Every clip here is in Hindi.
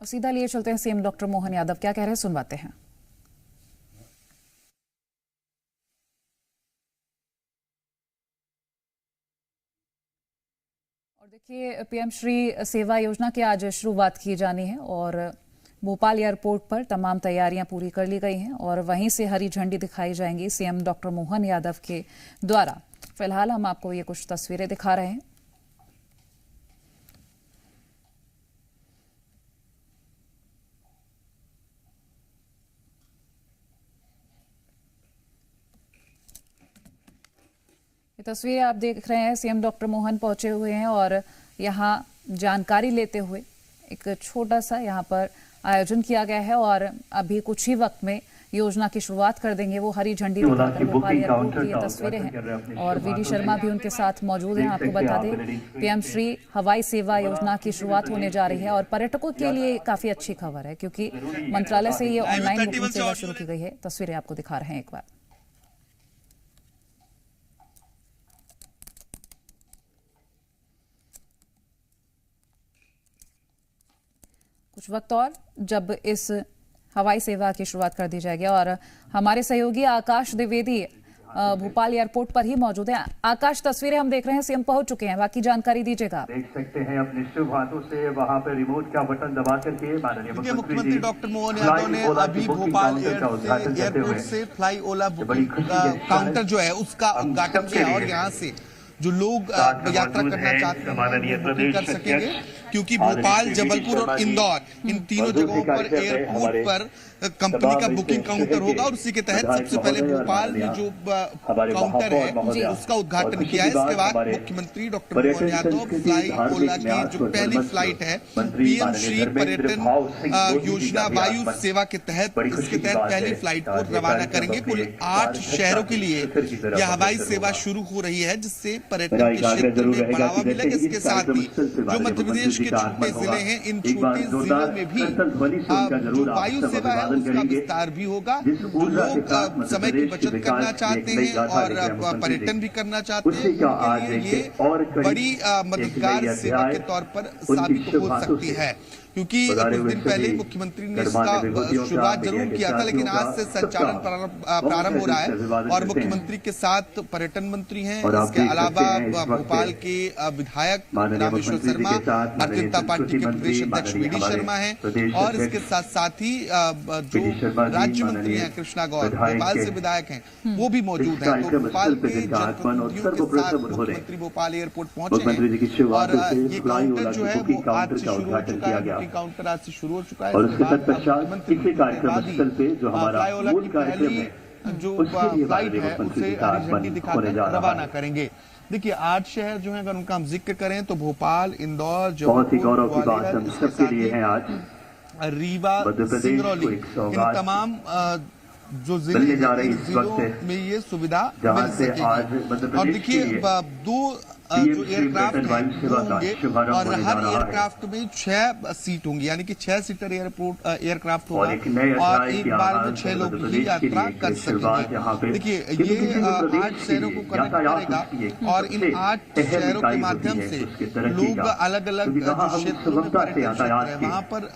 सीधा लिए चलते हैं सीएम डॉक्टर मोहन यादव क्या कह रहे हैं, सुनवाते हैं। और देखिए, पीएम श्री सेवा योजना की आज शुरुआत की जानी है और भोपाल एयरपोर्ट पर तमाम तैयारियां पूरी कर ली गई हैं और वहीं से हरी झंडी दिखाई जाएंगी सीएम डॉक्टर मोहन यादव के द्वारा। फिलहाल हम आपको ये कुछ तस्वीरें दिखा रहे हैं। ये तस्वीरें आप देख रहे हैं, सीएम डॉक्टर मोहन पहुंचे हुए हैं और यहां जानकारी लेते हुए एक छोटा सा यहां पर आयोजन किया गया है और अभी कुछ ही वक्त में योजना की शुरुआत कर देंगे। वो हरी झंडी दिखाकर भोपाल एयरपोर्ट की ये तस्वीरें हैं और वीडी शर्मा भी उनके साथ मौजूद हैं। आपको बता दें, पीएम श्री हवाई सेवा योजना की शुरुआत होने जा रही है और पर्यटकों के लिए काफी अच्छी खबर है क्योंकि मंत्रालय से ये ऑनलाइन बुकिंग सेवा शुरू की गई है। तस्वीरें आपको दिखा रहे हैं एक बार। कुछ वक्त और जब इस हवाई सेवा की शुरुआत कर दी जाएगी और हमारे सहयोगी आकाश द्विवेदी भोपाल एयरपोर्ट पर ही मौजूद हैं। आकाश, तस्वीरें हम देख रहे हैं, सीएम पहुंच चुके हैं, बाकी जानकारी दीजिएगा। देख सकते हैं अपने शुभ हाथों से वहां पर रिमोट का बटन दबा करके माननीय मुख्यमंत्री डॉक्टर मोहन यादव ने अभी भोपाल एयरपोर्ट से फ्लाई ओला काउंटर जो है उसका उद्घाटन किया और यहाँ से जो लोग यात्रा करना चाहते हैं बुकिंग कर सकेंगे क्योंकि भोपाल, जबलपुर और इंदौर इन तीनों जगहों पर एयरपोर्ट पर कंपनी का बुकिंग काउंटर होगा और उसी के तहत सबसे पहले भोपाल में जो काउंटर है उसका उद्घाटन किया है। इसके बाद मुख्यमंत्री डॉक्टर मोहन यादव फ्लाई ओला की जो पहली फ्लाइट है पीएम श्री पर्यटन योजना वायु सेवा के तहत, इसके तहत पहली फ्लाइट को रवाना करेंगे। कुल 8 शहरों के लिए यह हवाई सेवा शुरू हो रही है जिससे पर्यटन के क्षेत्र में बढ़ावा मिलेगा। इसके साथ ही जो मध्य प्रदेश के छोटे जिले हैं, इन छोटे जिलों में भी जो वायु सेवा है उसका विस्तार भी होगा। जो लोग समय की बचत करना चाहते हैं और पर्यटन भी करना चाहते हैं उनके लिए ये बड़ी मददगार सेवा के तौर पर साबित हो सकती है क्योंकि कुछ दिन पहले मुख्यमंत्री ने इसका शुरुआत जरूर किया था लेकिन आज से संचालन प्रारंभ हो रहा है और मुख्यमंत्री के साथ पर्यटन मंत्री हैं। इसके अलावा भोपाल के विधायक रामेश्वर शर्मा, भारतीय जनता पार्टी के प्रदेश अध्यक्ष वीडी शर्मा हैं और इसके साथ साथ ही जो राज्य मंत्री हैं कृष्णा गौर, भोपाल से विधायक हैं, वो भी मौजूद हैं। तो भोपाल के जनप्रतिनिधियों के साथ मुख्यमंत्री भोपाल एयरपोर्ट पहुंचे हैं और ये काउंटर जो है वो आज से शुरू हो चुका है। काउंटर आज से शुरू हो चुका है और उसके तत्पश्चात इसी कार्यक्रम स्थल पे जो हमारा मूल कार्यक्रम है जो फ्लाइट है उसे हरी झंडी दिखाकर रवाना करेंगे। देखिए 8 शहर जो है अगर उनका हम जिक्र करें तो भोपाल, इंदौर, बहुत ही गौरव की बात हम सबके लिए है आज रीवा, सिंगरौली, इन तमाम जो जिले जा रही जिलों में ये सुविधा मिल सकेगी। और देखिए 2 जो एयरक्राफ्ट होंगे और हर एयरक्राफ्ट में 6 सीट होंगी यानी कि 6 सीटर एयरक्राफ्ट होगा और एक बार में 6 लोग ही यात्रा कर सकेंगे। देखिए ये 8 शहरों को कनेक्ट करेगा और इन 8 शहरों के माध्यम से लोग अलग अलग क्षेत्रों में वहाँ पर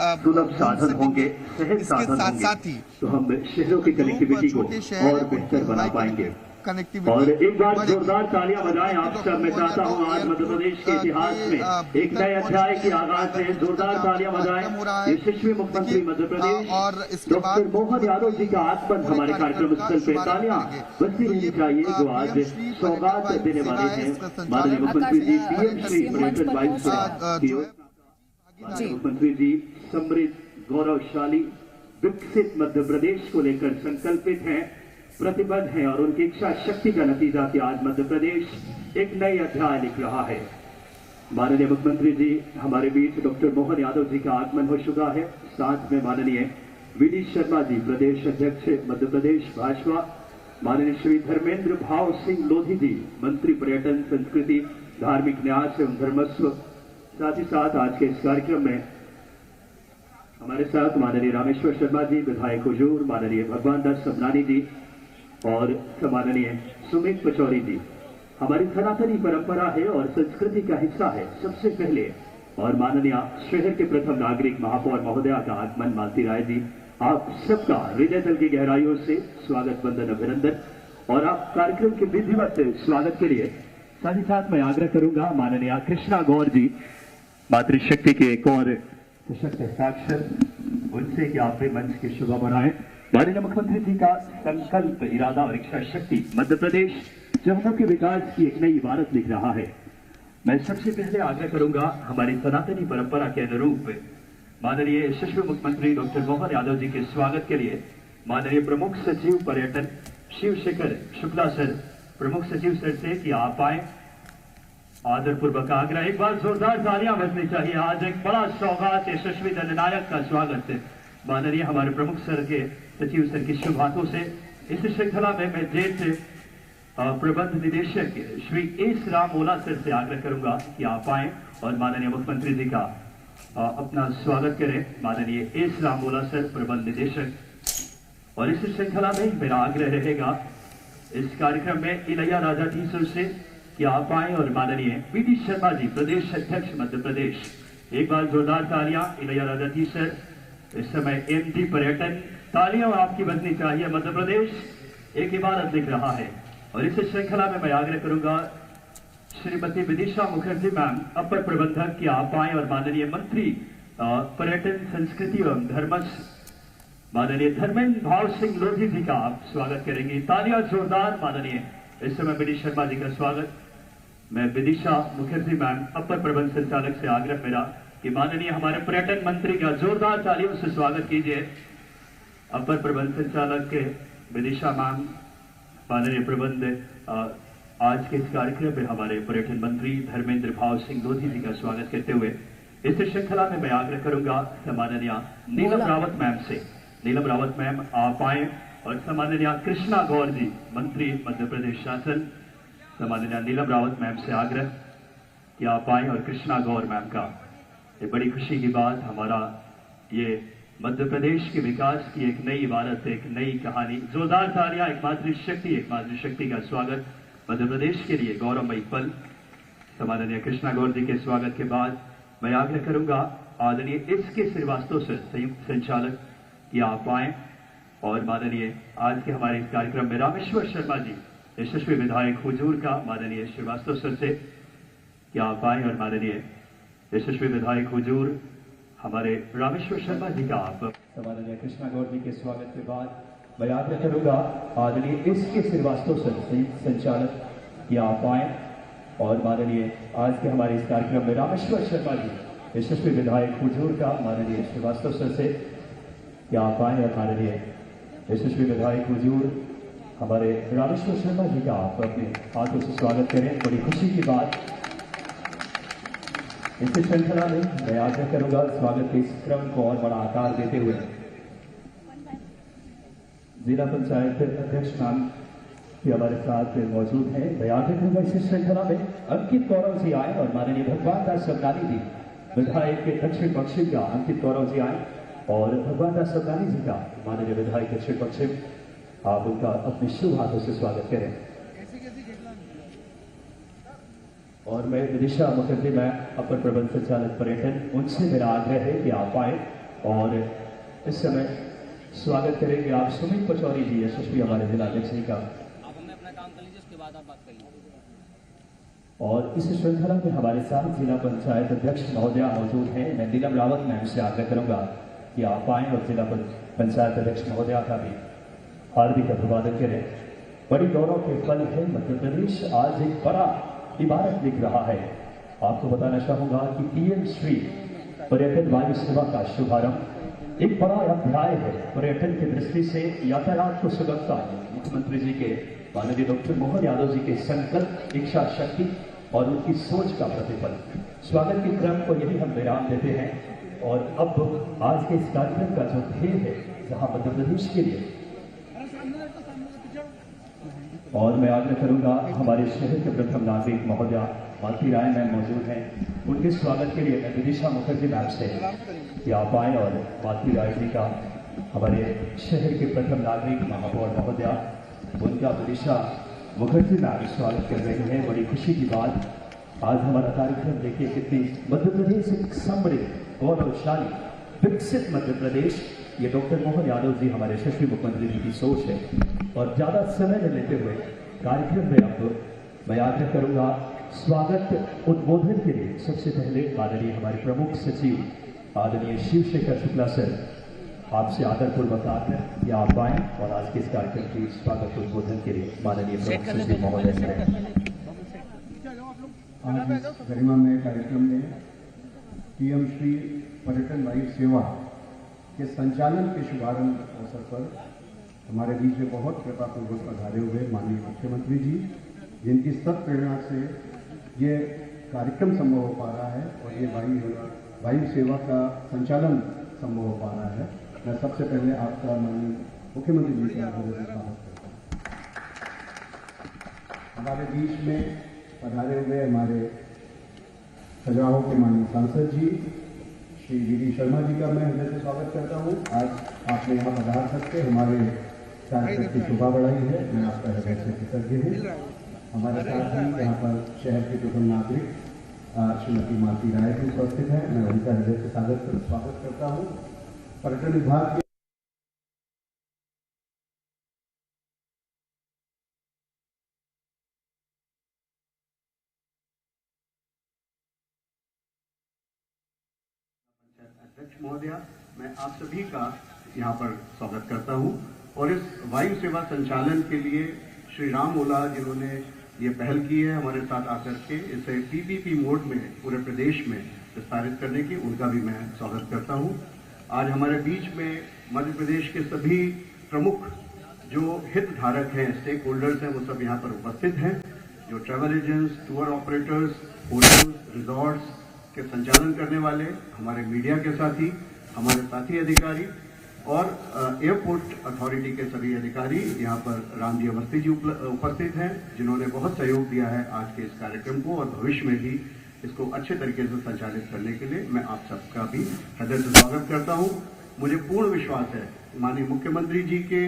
साधन होंगे। इसके साथ साथ ही हम शहरों की कनेक्टिविटी को और बेहतर बना पाएंगे। और एक बार जोरदार तालियां बजाएं आप सब। मैं चाहता हूं आज मध्य प्रदेश के इतिहास में एक नए अध्याय की आगाज है। जोरदार तालियां बजाएं। यशस्वी मुख्यमंत्री मध्य प्रदेश और इसके डॉक्टर मोहन यादव जी का आगमन हमारे कार्यक्रम स्थल पे तालियां बजती रहनी चाहिए जो आज सौगात देने वाले हैं माननीय मुख्यमंत्री जी पीएम श्री पर्यटन वायु सेवा की ओर। मुख्यमंत्री जी समृद्ध, गौरवशाली, विकसित मध्य प्रदेश को लेकर संकल्पित हैं, प्रतिबद्ध है और उनकी इच्छा शक्ति का नतीजा कि आज मध्य प्रदेश एक नए अध्याय लिख रहा है। माननीय मुख्यमंत्री जी हमारे बीच डॉक्टर मोहन यादव जी का आगमन हो चुका है। साथ में माननीय वीडी शर्मा जी प्रदेश अध्यक्ष मध्य प्रदेश भाजपा, माननीय श्री धर्मेंद्र भाव सिंह लोधी जी मंत्री पर्यटन, संस्कृति, धार्मिक न्यास एवं धर्मस्व। साथ ही साथ आज के इस कार्यक्रम में हमारे साथ माननीय रामेश्वर शर्मा जी विधायक हुजूर, माननीय भगवान दास सबनानी जी और सम्माननीय सुमित पचौरी जी। हमारी सनातनी परंपरा है और संस्कृति का हिस्सा है सबसे पहले और माननीय शहर के प्रथम नागरिक महापौर महोदया का आगमन। मालती राय जी, आप सबका हृदय तल की गहराइयों से स्वागत, वंदन, अभिनंदन। और आप कार्यक्रम के विधिवत स्वागत के लिए साथ ही साथ मैं आग्रह करूंगा माननीय कृष्णा गौर जी, मातृशक्ति के एक और सशक्त साक्षर, उनसे कि आप मंच की शोभा बढ़ाएं। माननीय मुख्यमंत्री जी का संकल्प, इरादा और इच्छा शक्ति मध्य प्रदेश जम्मू के विकास की एक नई इबारत लिख रहा है। मैं सबसे पहले आग्रह करूंगा हमारी सनातनी परंपरा के अनुरूप माननीय यशस्वी मुख्यमंत्री डॉक्टर मोहन यादव जी के स्वागत के लिए माननीय प्रमुख सचिव पर्यटन शिवशेखर शुक्ला सर, प्रमुख सचिव सर से कि आप आए। आदरपूर्वक आग्रह, एक बार जोरदार तालियां बजनी चाहिए। आज एक बड़ा सौगात यशस्वी जननायक का स्वागत माननीय हमारे प्रमुख सर के सचिव सर की शुभ हाथों से। इस श्रृंखला में मैं जेठ प्रबंध निदेशक श्री एस राम ओला सर से आग्रह करूंगा कि आप आए और माननीय मुख्यमंत्री जी का अपना स्वागत करें। माननीय एस राम ओला सर, प्रबंध निदेशक। और इस श्रृंखला में मेरा आग्रह रहेगा इस कार्यक्रम में इलैया राजाधीश सर से कि आप आए और माननीय पीटी शर्मा जी, प्रदेश अध्यक्ष मध्य प्रदेश। एक बार जोरदार तालियां इलैया राजाधीश सर। इस समय एमडी पर्यटन, तालियां आपकी बजनी चाहिए। मध्य प्रदेश एक इबारत लिख रहा है। और इस श्रृंखला में मैं आग्रह करूंगा श्रीमती विदिशा मुखर्जी मैम, अपर प्रबंधक, कि आप आए और माननीय मंत्री पर्यटन, संस्कृति एवं धर्मस माननीय धर्मेंद्र भाव सिंह लोधी जी का आप स्वागत करेंगे। तालियां जोरदार माननीय। इस समय विदिशा शर्मा जी का स्वागत। मैं विदिशा मुखर्जी मैम, अपर प्रबंध संचालक से आग्रह मेरा कि माननीय हमारे पर्यटन मंत्री का जोरदार तालियों से स्वागत कीजिए। अपर प्रबंध संचालक के विदिशा मैम, माननीय प्रबंध आज के इस कार्यक्रम में हमारे पर्यटन मंत्री धर्मेंद्र भाव सिंह लोधी जी का स्वागत करते हुए इस श्रृंखला में मैं आग्रह करूंगा सम्माननीय नीलम रावत मैम से। नीलम रावत मैम, आप आए और सम्माननीय कृष्णा गौर जी, मंत्री मध्य प्रदेश शासन, सम्माननीय नीलम रावत मैम से आग्रह कि आप आए और कृष्णा गौर मैम का ये बड़ी खुशी की बात, हमारा ये मध्य प्रदेश के विकास की एक नई इबारत, एक नई कहानी। जोरदार तालियां, एक मातृशक्ति का स्वागत मध्य प्रदेश के लिए, गौरवमयी पल। सम्माननीय कृष्णा गौर जी के स्वागत के बाद मैं आग्रह करूंगा आदरणीय एसके श्रीवास्तव सर, संयुक्त संचालक, कि आप आए और माननीय आज के हमारे इस कार्यक्रम में रामेश्वर शर्मा जी, यशस्वी विधायक हुजूर का, माननीय श्रीवास्तव सर से कि आप आए और माननीय यशस्वी विधायक हुजूर हमारे रामेश्वर शर्मा जी का आप। माननीय कृष्णा गौर जी के स्वागत के बाद मैं आग्रह करूंगा आदरणीय एसके श्रीवास्तव सर, संयुक्त संचालक, कि आप आए और माननीय आज के हमारे इस कार्यक्रम में रामेश्वर शर्मा जी, यशस्वी विधायक हुजूर का, माननीय श्रीवास्तव सर से कि आप आए और माननीय यशस्वी विधायक हुजूर हमारे रामेश्वर शर्मा जी का आप अपने हाथों से स्वागत करें। बड़ी खुशी की बात। इस श्रृंखला में मैं आग्रह करूंगा स्वागत के इस क्रम को और बड़ा आकार देते हुए जिला पंचायत अध्यक्ष मैम भी हमारे साथ मौजूद हैं। मैं आग्रह करूंगा इस श्रृंखला में अंकित गौरव जी आए और माननीय भगवान दास सबनानी जी, विधायक के दक्षिण पश्चिम का अंकित गौरव जी आए और भगवान दास सबनानी जी का, माननीय विधायक दक्षिण पश्चिम, आप उनका अपने शुभ हाथों से स्वागत करें। और मैं विदिशा मुखर्जी, मैं अपर प्रबंध संचालक पर्यटन, उनसे मेरा आग्रह है कि आप आए और इस समय स्वागत करेंगे आप सुमित पचौरी जी, यशस्वी हमारे जिला अध्यक्ष जी का। अपना काम कर लीजिए, उसके बाद आप बात करिए। और इस श्रृंखला में हमारे साथ जिला पंचायत अध्यक्ष महोदया मौजूद हैं। मैं नीलम रावत मैम से आग्रह करूंगा कि आप आए और जिला पंचायत अध्यक्ष महोदया का भी हार्दिक अभिवादन करें। बड़ी गौरव के पल है, मध्य प्रदेश आज एक बड़ा इबारत लिख रहा है। आपको बताना चाहूंगा कि पीएम श्री पर्यटन वायु सेवा का शुभारंभ एक बड़ा अध्याय है। पर्यटन की दृष्टि से यातायात को सुगमता मुख्यमंत्री जी के, माननीय डॉक्टर मोहन यादव जी के संकल्प, इच्छा शक्ति और उनकी सोच का प्रतिफल। स्वागत के क्रम को यही हम विराम देते हैं और अब आज के इस कार्यक्रम का जो ध्येय है, जहां मध्य प्रदेश के लिए, और मैं आग्रह करूंगा हमारे शहर के प्रथम नागरिक महोदया मालती राय मैम मौजूद हैं, उनके स्वागत के लिए मैं विदिशा मुखर्जी मैम से कि आप आए और मालती राय जी का, हमारे शहर के प्रथम नागरिक महापौर महोदया, उनका विदिशा मुखर्जी मैम स्वागत कर रहे हैं। बड़ी खुशी की बात। आज हमारा कार्यक्रम देखिए कितनी मध्य प्रदेश एक समृद्ध गौरवशाली विकसित मध्य प्रदेश, ये डॉक्टर मोहन यादव जी हमारे यशस्वी मुख्यमंत्री जी की सोच है। और ज़्यादा समय न लेते हुए कार्यक्रम में अब मैं आग्रह करूंगा स्वागत उद्बोधन के लिए सबसे पहले माननीय हमारे प्रमुख सचिव आदरणीय शिवशेखर शुक्ला सर, आपसे आदरपूर्वक आग्रह कि आप आएं और आज के इस कार्यक्रम की स्वागत उद्बोधन के लिए माननीय प्रमुख सचिव महोदय करें। आज इस गरिमामय कार्यक्रम में पीएम श्री पर्यटन वायु सेवा के संचालन के शुभारंभ अवसर पर हमारे बीच में बहुत कृपापूर्वक पधारे हुए माननीय मुख्यमंत्री जी, जिनकी सब प्रेरणा से ये कार्यक्रम संभव हो पा रहा है और ये वायु सेवा का संचालन संभव हो पा रहा है। मैं सबसे पहले आपका माननीय मुख्यमंत्री जी का स्वागत करता हूँ। हमारे बीच में पधारे हुए हमारे खजुराहो के माननीय सांसद जी श्री वी शर्मा जी का मैं हृदय से स्वागत करता हूँ। आज आपने यहाँ पधार सकते हमारे कार्यक्रम की शोभा बढ़ाई है, मैं आपका हृदय से कृतज्ञ हूँ। हमारे साथ ही यहाँ पर शहर के प्रथम नागरिक श्रीमती मालती राय जी उपस्थित हैं, मैं उनका हृदय से स्वागत करता हूँ। पर्यटन विभाग के अध्यक्ष महोदया, मैं आप सभी का यहाँ पर स्वागत करता हूँ। और इस वायु सेवा संचालन के लिए श्री राम ओला जिन्होंने ये पहल की है हमारे साथ आकर के इसे पीपीपी मोड में पूरे प्रदेश में विस्तारित करने की, उनका भी मैं स्वागत करता हूँ। आज हमारे बीच में मध्य प्रदेश के सभी प्रमुख जो हितधारक हैं, स्टेक होल्डर्स हैं, वो सब यहाँ पर उपस्थित हैं। जो travel agents, tour operators, hotels, resorts के संचालन करने वाले, हमारे मीडिया के साथी, हमारे साथी अधिकारी और एयरपोर्ट अथॉरिटी के सभी अधिकारी, यहाँ पर राम जी अवस्थी जी उपस्थित हैं, जिन्होंने बहुत सहयोग दिया है आज के इस कार्यक्रम को और भविष्य में भी इसको अच्छे तरीके से संचालित करने के लिए मैं आप सबका भी हृदय से स्वागत करता हूँ। मुझे पूर्ण विश्वास है माननीय मुख्यमंत्री जी के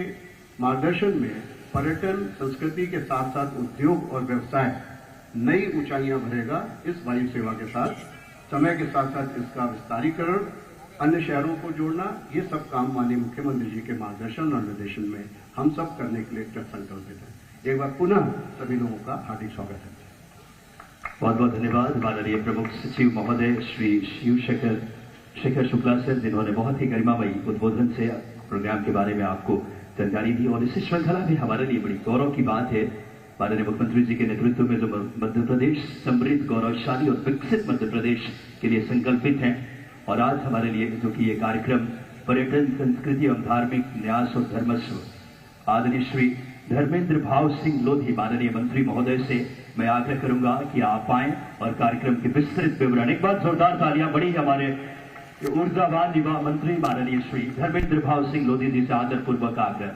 मार्गदर्शन में पर्यटन संस्कृति के साथ साथ उद्योग और व्यवसाय नई ऊंचाइयां भरेगा। इस वायु सेवा के साथ समय के साथ साथ इसका विस्तारीकरण, अन्य शहरों को जोड़ना, ये सब काम माननीय मुख्यमंत्री जी के मार्गदर्शन और निर्देशन में हम सब करने के लिए कृत संकल्पित हैं। एक बार पुनः सभी लोगों का हार्दिक स्वागत है। बहुत बहुत धन्यवाद माननीय प्रमुख सचिव महोदय श्री शिवशेखर शुक्ला सर, जिन्होंने बहुत ही गरिमामयी उद्बोधन से प्रोग्राम के बारे में आपको जानकारी दी। और इस श्रृंखला भी हमारे लिए बड़ी गौरव की बात है, माननीय मुख्यमंत्री जी के नेतृत्व में जो मध्य प्रदेश समृद्ध गौरवशाली और विकसित मध्य प्रदेश के लिए संकल्पित है। और आज हमारे लिए जो कि ये कार्यक्रम पर्यटन संस्कृति एवं धार्मिक न्यास और धर्मस्व, आदरणीय श्री धर्मेंद्र भाव सिंह लोधी माननीय मंत्री महोदय से मैं आग्रह करूंगा कि आप आएं और कार्यक्रम के विस्तृत विवरण, एक बार जोरदार तालियां बड़ी हमारे ऊर्जावान युवा मंत्री माननीय श्री धर्मेंद्र भाव सिंह लोधी जी से आदरपूर्वक आग्रह।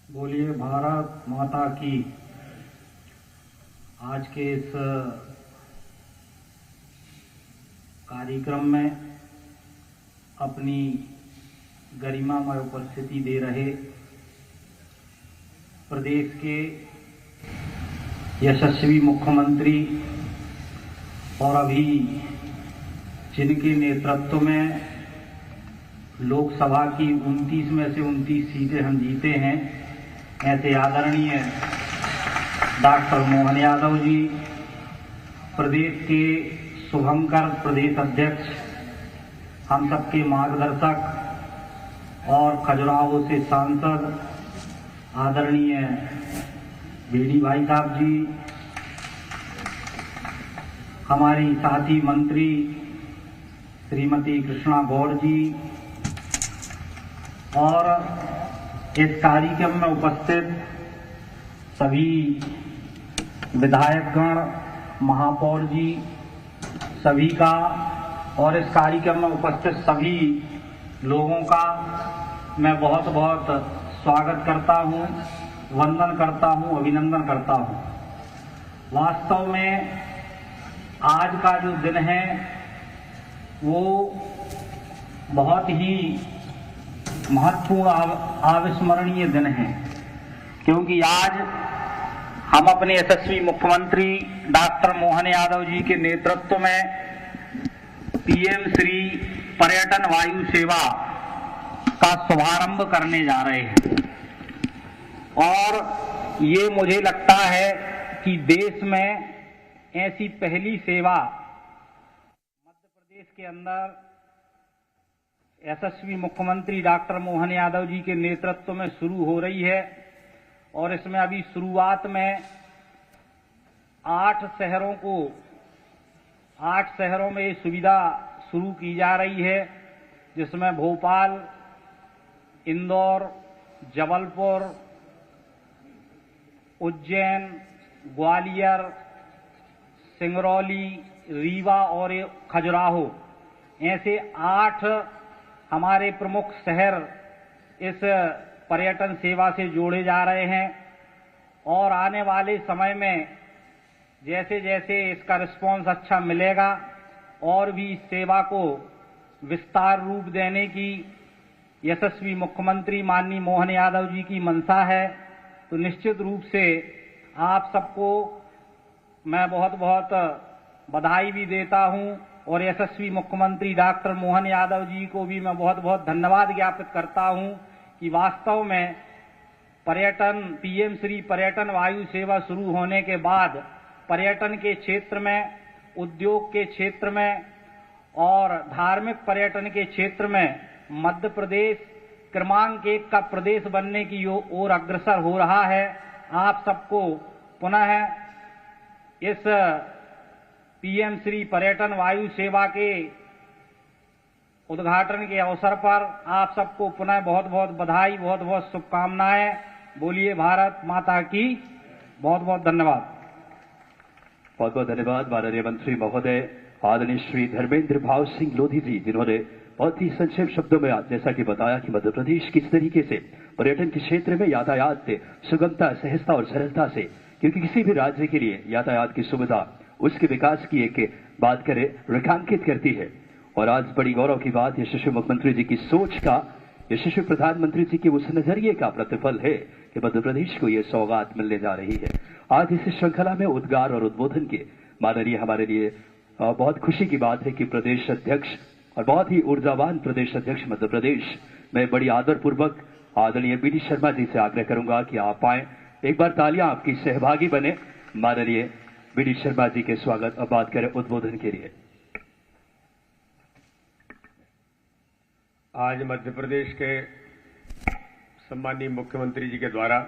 बोलिए भारत माता की। आज के इस कार्यक्रम में अपनी गरिमामय उपस्थिति दे रहे प्रदेश के यशस्वी मुख्यमंत्री और अभी जिनके नेतृत्व में लोकसभा की 29 में से 29 सीटें हम जीते हैं, ऐसे आदरणीय डॉक्टर मोहन यादव जी, प्रदेश के शुभंकर प्रदेश अध्यक्ष, हम सबके मार्गदर्शक और खजुराहो से सांसद आदरणीय बीडी भाई साहब जी, हमारी साथी मंत्री श्रीमती कृष्णा गौड़ जी और इस कार्यक्रम में उपस्थित सभी विधायकगण, महापौर जी, सभी का और इस कार्यक्रम में उपस्थित सभी लोगों का मैं बहुत बहुत स्वागत करता हूं, वंदन करता हूं, अभिनंदन करता हूं। वास्तव में आज का जो दिन है वो बहुत ही महत्वपूर्ण अविस्मरणीय दिन है, क्योंकि आज हम अपने यशस्वी मुख्यमंत्री डॉक्टर मोहन यादव जी के नेतृत्व में पीएम श्री पर्यटन वायु सेवा का शुभारंभ करने जा रहे हैं। और ये मुझे लगता है कि देश में ऐसी पहली सेवा मध्य प्रदेश के अंदर यशस्वी मुख्यमंत्री डॉक्टर मोहन यादव जी के नेतृत्व में शुरू हो रही है। और इसमें अभी शुरुआत में 8 शहरों में ये सुविधा शुरू की जा रही है, जिसमें भोपाल, इंदौर, जबलपुर, उज्जैन, ग्वालियर, सिंगरौली, रीवा और खजुराहो, ऐसे 8 हमारे प्रमुख शहर इस पर्यटन सेवा से जोड़े जा रहे हैं। और आने वाले समय में जैसे जैसे इसका रिस्पॉन्स अच्छा मिलेगा और भी इस सेवा को विस्तार रूप देने की यशस्वी मुख्यमंत्री माननीय मोहन यादव जी की मंशा है। तो निश्चित रूप से आप सबको मैं बहुत बहुत बधाई भी देता हूं और यशस्वी मुख्यमंत्री डॉक्टर मोहन यादव जी को भी मैं बहुत बहुत धन्यवाद ज्ञापित करता हूं कि वास्तव में पीएम श्री पर्यटन वायु सेवा शुरू होने के बाद पर्यटन के क्षेत्र में, उद्योग के क्षेत्र में और धार्मिक पर्यटन के क्षेत्र में मध्य प्रदेश क्रमांक 1 का प्रदेश बनने की ओर अग्रसर हो रहा है। आप सबको पुनः इस पीएम श्री पर्यटन वायु सेवा के उद्घाटन के अवसर पर आप सबको पुनः बहुत बहुत बधाई, बहुत बहुत शुभकामनाएं। बोलिए भारत माता की। बहुत बहुत धन्यवाद। बहुत बहुत धन्यवाद माननीय मंत्री महोदय आदरणीय श्री धर्मेंद्र भाव सिंह लोधी जी, जिन्होंने बहुत ही संक्षिप्त शब्दों में जैसा कि बताया कि मध्य प्रदेश किस तरीके से पर्यटन के क्षेत्र में यातायात से सुगमता, सहजता और सरलता से, क्योंकि किसी भी राज्य के लिए यातायात की सुविधा उसके विकास की एक बात करें रेखांकित करती है। और आज बड़ी गौरव की बात यशस्वी मुख्यमंत्री जी की सोच का, यशस्वी प्रधानमंत्री जी के उस नजरिए का प्रतिफल है कि मध्य प्रदेश को यह सौगात मिलने जा रही है। आज इस श्रृंखला में उद्गार और उद्बोधन के माननीय हमारे लिए बहुत खुशी की बात है कि प्रदेश अध्यक्ष और बहुत ही ऊर्जावान प्रदेश अध्यक्ष मध्य प्रदेश, मैं बड़ी आदरपूर्वक आदरणीय बीडी शर्मा जी से आग्रह करूंगा कि आप आए, एक बार तालियां आपकी सहभागी बने माननीय बीडी शर्मा जी के स्वागत और बात करें उद्बोधन के लिए। आज मध्य प्रदेश के सम्माननीय मुख्यमंत्री जी के द्वारा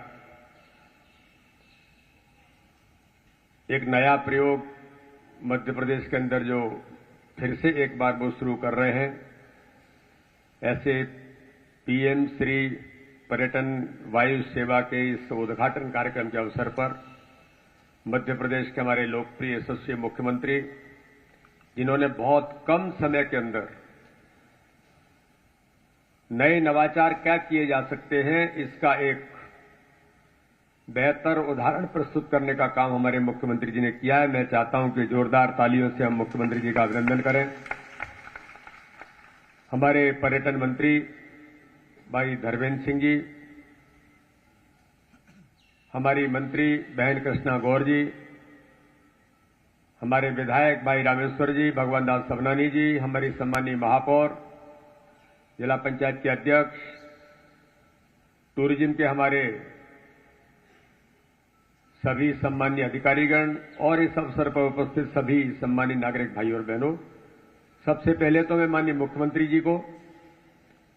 एक नया प्रयोग मध्य प्रदेश के अंदर जो फिर से एक बार वो शुरू कर रहे हैं, ऐसे पीएम श्री पर्यटन वायु सेवा के इस उद्घाटन कार्यक्रम के अवसर पर मध्य प्रदेश के हमारे लोकप्रिय यशस्वी मुख्यमंत्री, जिन्होंने बहुत कम समय के अंदर नए नवाचार क्या किए जा सकते हैं, इसका एक बेहतर उदाहरण प्रस्तुत करने का काम हमारे मुख्यमंत्री जी ने किया है। मैं चाहता हूं कि जोरदार तालियों से हम मुख्यमंत्री जी का अभिनंदन करें। हमारे पर्यटन मंत्री भाई धर्मेंद्र सिंह जी, हमारी मंत्री बहन कृष्णा गौर जी, हमारे विधायक भाई रामेश्वर जी, भगवान दास सबनानी जी, हमारी सम्मानीय महापौर, जिला पंचायत के अध्यक्ष, टूरिज्म के हमारे सभी सम्मानीय अधिकारीगण और इस अवसर पर उपस्थित सभी सम्मानित नागरिक भाई और बहनों, सबसे पहले तो मैं माननीय मुख्यमंत्री जी को,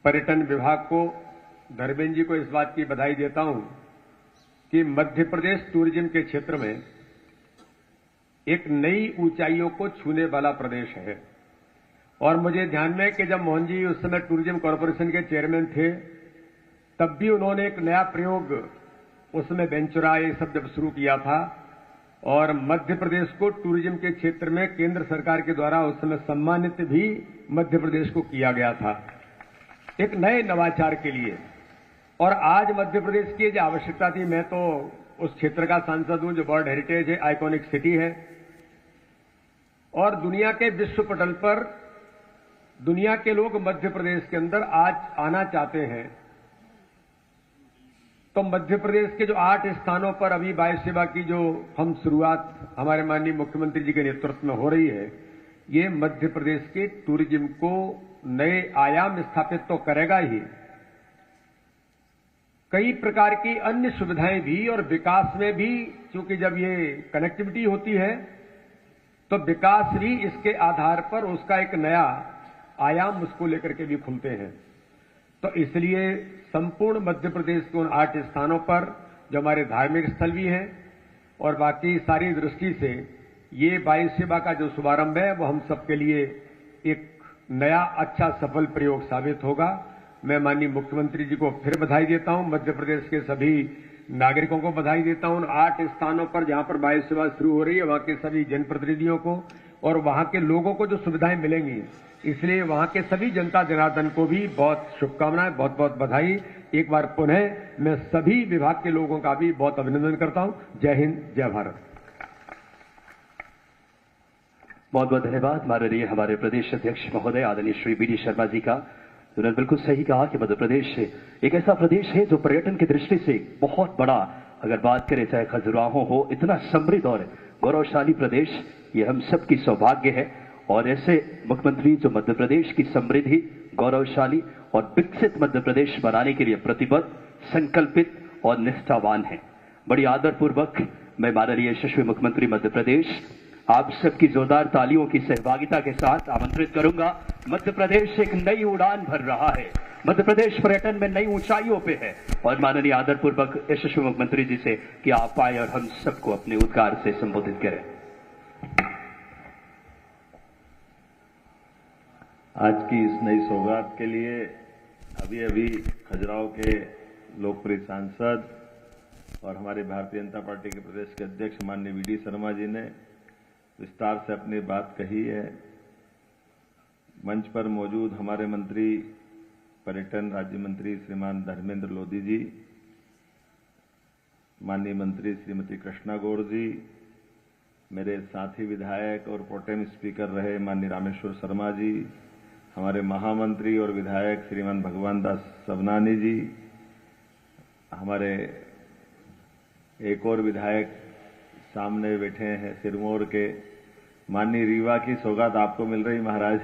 पर्यटन विभाग को, धर्मेंद्र जी को इस बात की बधाई देता हूं कि मध्य प्रदेश टूरिज्म के क्षेत्र में एक नई ऊंचाइयों को छूने वाला प्रदेश है। और मुझे ध्यान में कि जब मोहन जी उस समय टूरिज्म कॉर्पोरेशन के चेयरमैन थे, तब भी उन्होंने एक नया प्रयोग उसमें वेंचुरा ये सब जब शुरू किया था और मध्य प्रदेश को टूरिज्म के क्षेत्र में केंद्र सरकार के द्वारा उस समय सम्मानित भी मध्य प्रदेश को किया गया था एक नए नवाचार के लिए। और आज मध्य प्रदेश की जो आवश्यकता थी, मैं तो उस क्षेत्र का सांसद हूं जो वर्ल्ड हेरिटेज है, आइकॉनिक सिटी है और दुनिया के विश्व पटल पर दुनिया के लोग मध्य प्रदेश के अंदर आज आना चाहते हैं। तो मध्य प्रदेश के जो 8 स्थानों पर अभी बाह्य सेवा की जो हम शुरुआत हमारे माननीय मुख्यमंत्री जी के नेतृत्व में हो रही है, ये मध्य प्रदेश के टूरिज्म को नए आयाम स्थापित तो करेगा ही, कई प्रकार की अन्य सुविधाएं भी और विकास में भी, क्योंकि जब ये कनेक्टिविटी होती है तो विकास भी इसके आधार पर उसका एक नया आयाम उसको लेकर के भी खुलते हैं। तो इसलिए संपूर्ण मध्य प्रदेश के उन 8 स्थानों पर जो हमारे धार्मिक स्थल भी हैं और बाकी सारी दृष्टि से ये वायु सेवा का जो शुभारंभ है वो हम सबके लिए एक नया अच्छा सफल प्रयोग साबित होगा। मैं माननीय मुख्यमंत्री जी को फिर बधाई देता हूं, मध्य प्रदेश के सभी नागरिकों को बधाई देता हूं। 8 स्थानों पर जहां पर वायु सेवा शुरू हो रही है वहां के सभी जनप्रतिनिधियों को और वहां के लोगों को जो सुविधाएं मिलेंगी, इसलिए वहां के सभी जनता जनार्दन को भी बहुत शुभकामनाएं, बहुत बहुत बधाई। एक बार पुनः मैं सभी विभाग के लोगों का भी बहुत अभिनंदन करता हूं। जय हिंद, जय भारत। बहुत बहुत धन्यवाद माननीय हमारे प्रदेश अध्यक्ष महोदय आदरणीय श्री बी डी शर्मा जी का। उन्होंने बिल्कुल सही कहा कि मध्य प्रदेश एक ऐसा प्रदेश है जो पर्यटन की दृष्टि से बहुत बड़ा, अगर बात करें चाहे खजुराहो हो, इतना समृद्ध और गौरवशाली प्रदेश, ये हम सबकी सौभाग्य है। और ऐसे मुख्यमंत्री जो मध्य प्रदेश की समृद्धि, गौरवशाली और विकसित मध्य प्रदेश बनाने के लिए प्रतिबद्ध, संकल्पित और निष्ठावान है। बड़ी आदरपूर्वक मैं माननीय यशस्वी मुख्यमंत्री मध्य प्रदेश आप सबकी जोरदार तालियों की सहभागिता के साथ आमंत्रित करूंगा। मध्य प्रदेश एक नई उड़ान भर रहा है, मध्य प्रदेश पर्यटन में नई ऊंचाइयों पे है और माननीय आदरपूर्वक यशस्वी मुख्यमंत्री जी से कि आप आए और हम सबको अपने उद्गार से संबोधित करें। आज की इस नई सौगात के लिए अभी खजुराहो के लोकप्रिय सांसद और हमारे भारतीय जनता पार्टी के प्रदेश के अध्यक्ष माननीय वी डी शर्मा जी ने विस्तार से अपनी बात कही है। मंच पर मौजूद हमारे मंत्री पर्यटन राज्य मंत्री श्रीमान धर्मेंद्र लोधी जी, माननीय मंत्री श्रीमती कृष्णा गौड़ जी, मेरे साथी विधायक और प्रोटेम स्पीकर रहे माननीय रामेश्वर शर्मा जी, हमारे महामंत्री और विधायक श्रीमान भगवान दास सबनानी जी, हमारे एक और विधायक सामने बैठे हैं सिरमौर के माननीय रीवा की सौगात आपको मिल रही महाराज,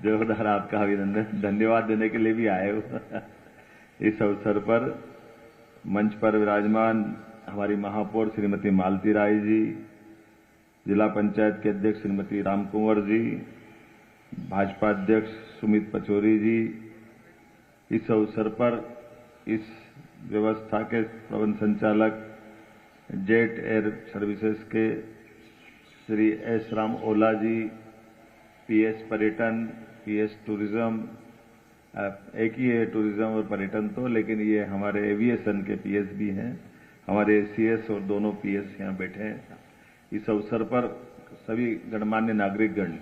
जोरदार आपका अभिनंदन, धन्यवाद देने के लिए भी आए हो। इस अवसर पर मंच पर विराजमान हमारी महापौर श्रीमती मालती राय जी, जिला पंचायत के अध्यक्ष श्रीमती राम कुंवर जी, भाजपा अध्यक्ष सुमित पचौरी जी, इस अवसर पर इस व्यवस्था के प्रबंध संचालक जेट एयर सर्विसेज के श्री एस राम ओला जी, पीएस पर्यटन, पीएस टूरिज्म, एक ही है टूरिज्म और पर्यटन तो, लेकिन ये हमारे एविएशन के पीएस भी हैं, हमारे सीएस और दोनों पीएस यहाँ बैठे हैं। इस अवसर पर सभी गणमान्य नागरिकगण,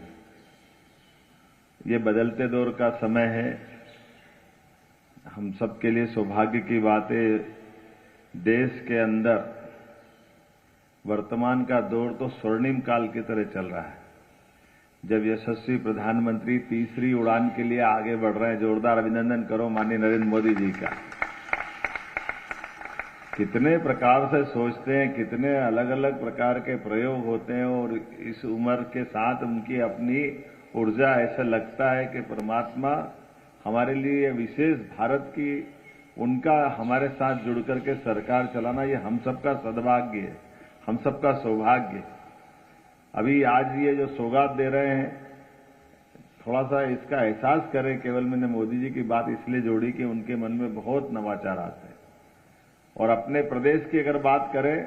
ये बदलते दौर का समय है, हम सबके लिए सौभाग्य की बात है। देश के अंदर वर्तमान का दौर तो स्वर्णिम काल की तरह चल रहा है, जब यशस्वी प्रधानमंत्री तीसरी उड़ान के लिए आगे बढ़ रहे हैं। जोरदार अभिनंदन करो माननीय नरेंद्र मोदी जी का। कितने प्रकार से सोचते हैं, कितने अलग अलग प्रकार के प्रयोग होते हैं और इस उम्र के साथ उनकी अपनी ऊर्जा, ऐसा लगता है कि परमात्मा हमारे लिए विशेष भारत की उनका हमारे साथ जुड़ करके सरकार चलाना, ये हम सबका सद्भाग्य है, हम सबका सौभाग्य। अभी आज ये जो सौगात दे रहे हैं, थोड़ा सा इसका एहसास करें। केवल मैंने मोदी जी की बात इसलिए जोड़ी कि उनके मन में बहुत नवाचार आते हैं। और अपने प्रदेश की अगर बात करें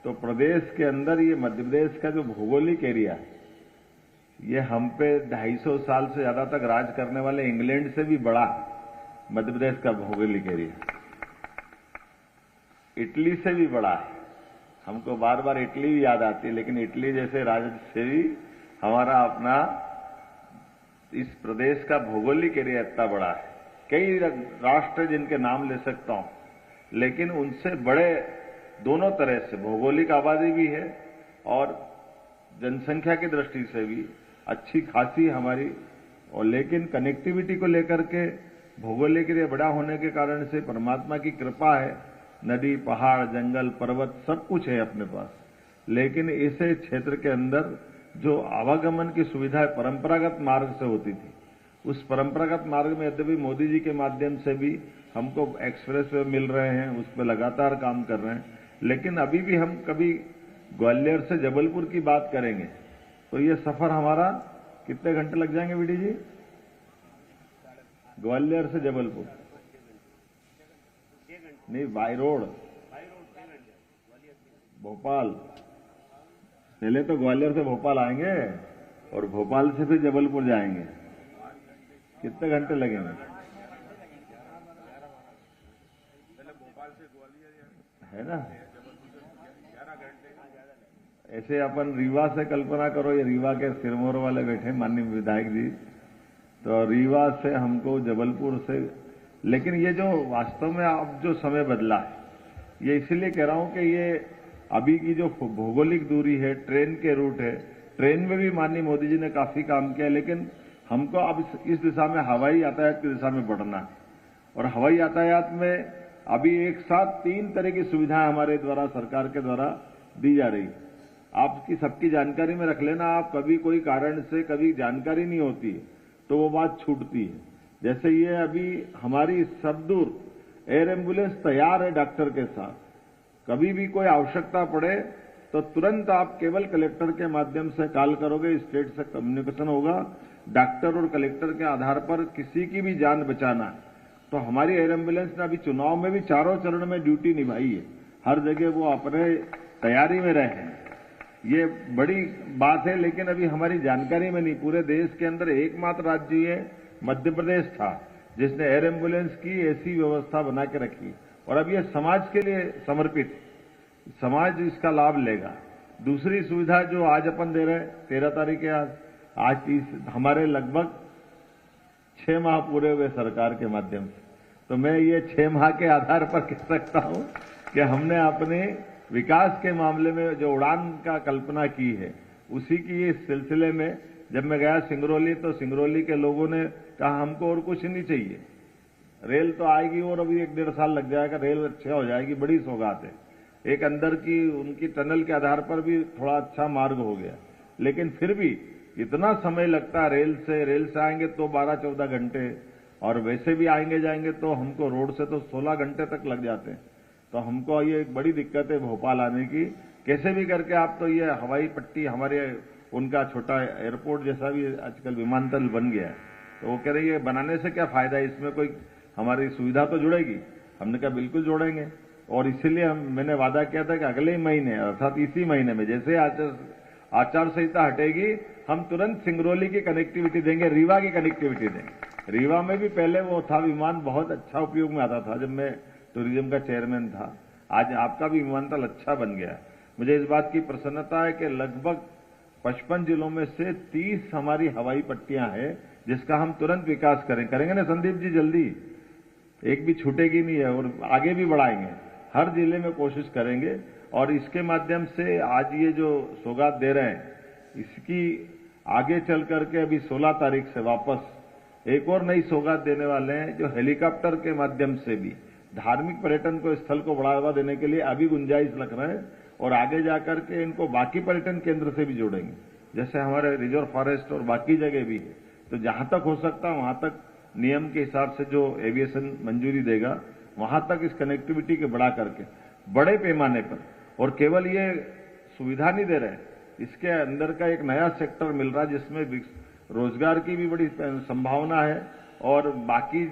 तो प्रदेश के अंदर ये मध्य प्रदेश का जो भौगोलिक एरिया है, ये हम पे 250 साल से ज्यादा तक राज करने वाले इंग्लैंड से भी बड़ा मध्य प्रदेश का भौगोलिक एरिया, इटली से भी बड़ा है। हमको बार बार इटली भी याद आती है, लेकिन इटली जैसे राज्य से भी हमारा अपना इस प्रदेश का भौगोलिक एरिया इतना बड़ा है। कई राष्ट्र जिनके नाम ले सकता हूं, लेकिन उनसे बड़े दोनों तरह से भौगोलिक आबादी भी है और जनसंख्या की दृष्टि से भी अच्छी खासी हमारी, और लेकिन कनेक्टिविटी को लेकर के भौगोलिक एरिया बड़ा होने के कारण से परमात्मा की कृपा है, नदी, पहाड़, जंगल, पर्वत सब कुछ है अपने पास। लेकिन इसे क्षेत्र के अंदर जो आवागमन की सुविधा परंपरागत मार्ग से होती थी, उस परंपरागत मार्ग में यद्यपि मोदी जी के माध्यम से भी हमको एक्सप्रेस वे मिल रहे हैं, उस पर लगातार काम कर रहे हैं, लेकिन अभी भी हम कभी ग्वालियर से जबलपुर की बात करेंगे तो ये सफर हमारा कितने घंटे लग जाएंगे बीडी जी? ग्वालियर से जबलपुर नहीं, बाय रोड भोपाल, पहले तो ग्वालियर से भोपाल आएंगे और भोपाल से फिर जबलपुर जाएंगे, कितने घंटे लगेंगे? है ना? ऐसे अपन रीवा से कल्पना करो, ये रीवा के सिरमौर वाले बैठे माननीय विधायक जी, तो रीवा से हमको जबलपुर से, लेकिन ये जो वास्तव में अब जो समय बदला है, ये इसलिए कह रहा हूं कि ये अभी की जो भौगोलिक दूरी है, ट्रेन के रूट है, ट्रेन में भी माननीय मोदी जी ने काफी काम किया, लेकिन हमको अब इस दिशा में हवाई यातायात की दिशा में बढ़ना है। और हवाई यातायात में अभी एक साथ 3 तरह की सुविधाएं हमारे द्वारा, सरकार के द्वारा दी जा रही। आपकी सबकी जानकारी में रख लेना, आप कभी कोई कारण से कभी जानकारी नहीं होती है तो वो बात छूटती है। जैसे ये अभी हमारी सबदूर एयर एम्बुलेंस तैयार है डॉक्टर के साथ, कभी भी कोई आवश्यकता पड़े तो तुरंत आप केवल कलेक्टर के माध्यम से कॉल करोगे, स्टेट से कम्युनिकेशन होगा, डॉक्टर और कलेक्टर के आधार पर किसी की भी जान बचाना है। तो हमारी एयर एम्बुलेंस ने अभी चुनाव में भी चारों चरण में ड्यूटी निभाई है, हर जगह वो अपने तैयारी में रहे हैं, ये बड़ी बात है। लेकिन अभी हमारी जानकारी में नहीं, पूरे देश के अंदर एकमात्र राज्य ये मध्य प्रदेश था जिसने एयर एम्बुलेंस की ऐसी व्यवस्था बना के रखी, और अब ये समाज के लिए समर्पित, समाज इसका लाभ लेगा। दूसरी सुविधा जो आज अपन दे रहे हैं 13 तारीख के आज हमारे लगभग 6 माह पूरे हुए सरकार के माध्यम से, तो मैं ये 6 माह के आधार पर कह सकता हूं कि हमने अपने विकास के मामले में जो उड़ान का कल्पना की है, उसी की इस सिलसिले में जब मैं गया सिंगरौली, तो सिंगरौली के लोगों ने कहा हमको और कुछ नहीं चाहिए, रेल तो आएगी और अभी 1-1.5 साल लग जाएगा, रेल अच्छा हो जाएगी, बड़ी सौगात है। एक अंदर की उनकी टनल के आधार पर भी थोड़ा अच्छा मार्ग हो गया, लेकिन फिर भी इतना समय लगता है रेल से आएंगे तो 12-14 घंटे, और वैसे भी आएंगे जाएंगे तो हमको रोड से तो 16 घंटे तक लग जाते हैं। तो हमको ये एक बड़ी दिक्कत है भोपाल आने की, कैसे भी करके आप तो ये हवाई पट्टी हमारे उनका छोटा एयरपोर्ट जैसा भी आजकल विमानतल बन गया है, तो वो कह रही है बनाने से क्या फायदा है, इसमें कोई हमारी सुविधा तो जुड़ेगी। हमने कहा बिल्कुल जोड़ेंगे, और इसीलिए मैंने वादा किया था कि अगले महीने अर्थात इसी महीने में जैसे आचार संहिता हटेगी, हम तुरंत सिंगरौली की कनेक्टिविटी देंगे, रीवा की कनेक्टिविटी देंगे। रीवा में भी पहले वो था विमान, बहुत अच्छा उपयोग में आता था जब मैं टूरिज्म का चेयरमैन था, आज आपका भी विमानतल अच्छा बन गया है। मुझे इस बात की प्रसन्नता है कि लगभग 55 जिलों में से 30 हमारी हवाई पट्टियां हैं, जिसका हम तुरंत विकास करेंगे ना संदीप जी, जल्दी, एक भी छूटेगी नहीं है, और आगे भी बढ़ाएंगे, हर जिले में कोशिश करेंगे। और इसके माध्यम से आज ये जो सौगात दे रहे हैं, इसकी आगे चल करके अभी 16 तारीख से वापस एक और नई सौगात देने वाले हैं, जो हेलीकॉप्टर के माध्यम से भी धार्मिक पर्यटन को स्थल को बढ़ावा देने के लिए अभी गुंजाइश रख रहे हैं, और आगे जाकर के इनको बाकी पर्यटन केंद्र से भी जोड़ेंगे, जैसे हमारे रिजर्व फॉरेस्ट और बाकी जगह भी है। तो जहां तक हो सकता है वहां तक नियम के हिसाब से जो एविएशन मंजूरी देगा, वहां तक इस कनेक्टिविटी के बढ़ा करके बड़े पैमाने पर, और केवल ये सुविधा नहीं दे रहे, इसके अंदर का एक नया सेक्टर मिल रहा है जिसमें रोजगार की भी बड़ी संभावना है, और बाकी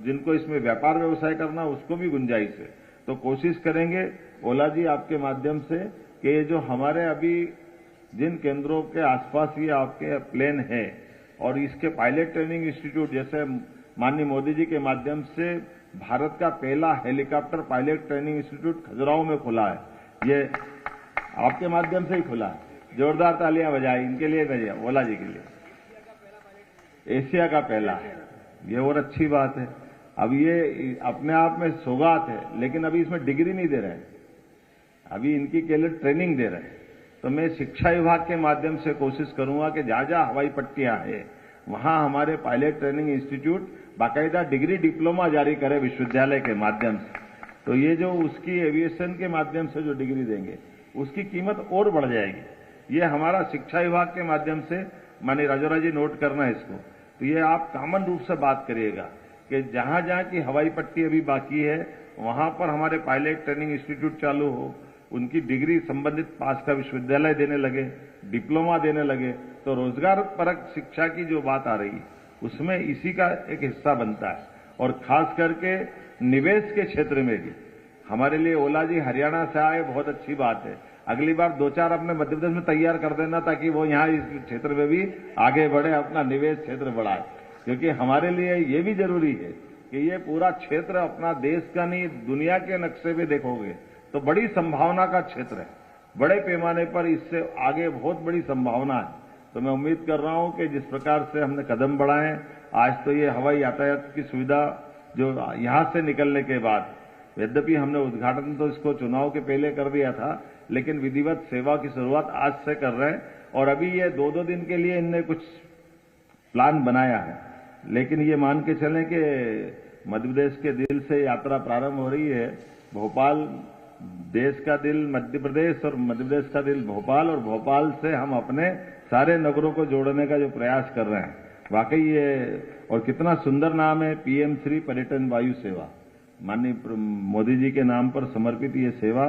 जिनको इसमें व्यापार व्यवसाय करना उसको भी गुंजाइश है। तो कोशिश करेंगे ओला जी आपके माध्यम से कि जो हमारे अभी जिन केंद्रों के आसपास ये आपके प्लेन है, और इसके पायलट ट्रेनिंग इंस्टीट्यूट, जैसे माननीय मोदी जी के माध्यम से भारत का पहला helicopter pilot training institute Khajuraho में खुला है, ये आपके माध्यम से ही खुला है, जोरदार तालियां बजाई इनके लिए, बजाइए ओला जी के लिए, एशिया का पहला है, ये और अच्छी बात है। अब ये अपने आप में सौगात है, लेकिन अभी इसमें डिग्री नहीं दे रहे हैं, अभी इनकी केवल ट्रेनिंग दे रहे हैं। तो मैं शिक्षा विभाग के माध्यम से कोशिश करूंगा कि जहां जहां हवाई पट्टियां हैं वहां हमारे पायलट ट्रेनिंग इंस्टीट्यूट बाकायदा डिग्री डिप्लोमा जारी करे विश्वविद्यालय के माध्यम से, तो ये जो उसकी एविएशन के माध्यम से जो डिग्री देंगे उसकी कीमत और बढ़ जाएगी। ये हमारा शिक्षा विभाग के माध्यम से, माननीय राजौरा जी नोट करना है इसको, तो ये आप कॉमन रूप से बात करिएगा कि जहां जहां की हवाई पट्टी अभी बाकी है वहां पर हमारे पायलट ट्रेनिंग इंस्टीट्यूट चालू हो, उनकी डिग्री संबंधित पास का विश्वविद्यालय देने लगे, डिप्लोमा देने लगे, तो रोजगार परक शिक्षा की जो बात आ रही उसमें इसी का एक हिस्सा बनता है। और खास करके निवेश के क्षेत्र में भी हमारे लिए ओला जी हरियाणा से आए, बहुत अच्छी बात है। अगली बार 2-4 अपने मध्य प्रदेश में तैयार कर देना ताकि वो यहाँ इस क्षेत्र में भी आगे बढ़े, अपना निवेश क्षेत्र बढ़ाए, क्योंकि हमारे लिए ये भी जरूरी है कि ये पूरा क्षेत्र अपना देश का नहीं दुनिया के नक्शे पे देखोगे तो बड़ी संभावना का क्षेत्र है, बड़े पैमाने पर इससे आगे बहुत बड़ी संभावना है। तो मैं उम्मीद कर रहा हूं कि जिस प्रकार से हमने कदम बढ़ाए, आज तो ये हवाई यातायात की सुविधा जो यहां से निकलने के बाद, यद्यपि हमने उद्घाटन तो इसको चुनाव के पहले कर दिया था, लेकिन विधिवत सेवा की शुरुआत आज से कर रहे हैं और अभी ये 2-2 दिन के लिए इनने कुछ प्लान बनाया है। लेकिन ये मान के चलें कि मध्य प्रदेश के दिल से यात्रा प्रारंभ हो रही है। भोपाल देश का दिल मध्य प्रदेश और मध्य प्रदेश का दिल भोपाल, और भोपाल से हम अपने सारे नगरों को जोड़ने का जो प्रयास कर रहे हैं, वाकई ये और कितना सुंदर नाम है, पीएम श्री पर्यटन वायु सेवा, माननीय मोदी जी के नाम पर समर्पित ये सेवा,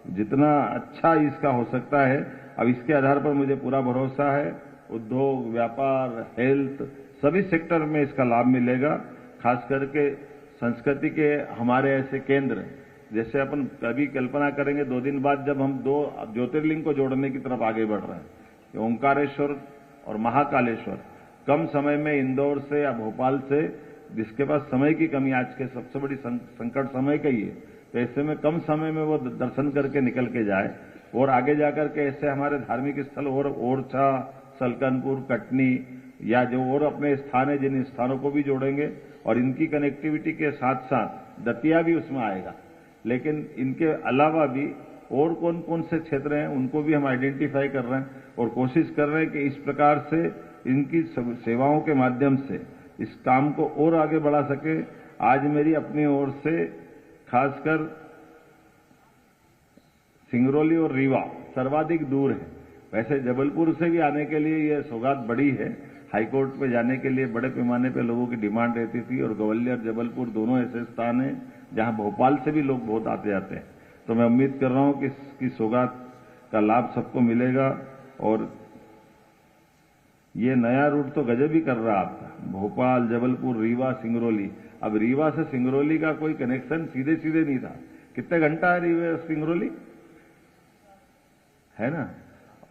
जितना अच्छा इसका हो सकता है। अब इसके आधार पर मुझे पूरा भरोसा है उद्योग, व्यापार, हेल्थ सभी सेक्टर में इसका लाभ मिलेगा। खास करके संस्कृति के हमारे ऐसे केंद्र, जैसे अपन कभी कल्पना करेंगे 2 दिन बाद जब हम 2 ज्योतिर्लिंग को जोड़ने की तरफ आगे बढ़ रहे हैं, ओंकारेश्वर और महाकालेश्वर, कम समय में इंदौर से या भोपाल से, जिसके पास समय की कमी आज के सबसे बड़ी संकट समय का ही है, तो ऐसे में कम समय में वो दर्शन करके निकल के जाए। और आगे जाकर के ऐसे हमारे धार्मिक स्थल और ओरछा, सलकनपुर, कटनी या जो और अपने स्थान है, जिन स्थानों को भी जोड़ेंगे और इनकी कनेक्टिविटी के साथ साथ दतिया भी उसमें आएगा। लेकिन इनके अलावा भी और कौन कौन से क्षेत्र हैं उनको भी हम आइडेंटिफाई कर रहे हैं और कोशिश कर रहे हैं कि इस प्रकार से इनकी सेवाओं के माध्यम से इस काम को और आगे बढ़ा सके। आज मेरी अपनी ओर से खासकर सिंगरौली और रीवा सर्वाधिक दूर है, वैसे जबलपुर से भी आने के लिए यह सौगात बड़ी है। हाईकोर्ट पे जाने के लिए बड़े पैमाने पे लोगों की डिमांड रहती थी और ग्वालियर, जबलपुर दोनों ऐसे स्थान हैं जहां भोपाल से भी लोग बहुत आते जाते हैं। तो मैं उम्मीद कर रहा हूं कि इसकी सौगात का लाभ सबको मिलेगा। और ये नया रूट तो गजब ही कर रहा है आपका, भोपाल, जबलपुर, रीवा, सिंगरौली। अब रीवा से सिंगरौली का कोई कनेक्शन सीधे सीधे नहीं था। कितने घंटा है रीवा सिंगरौली, है ना?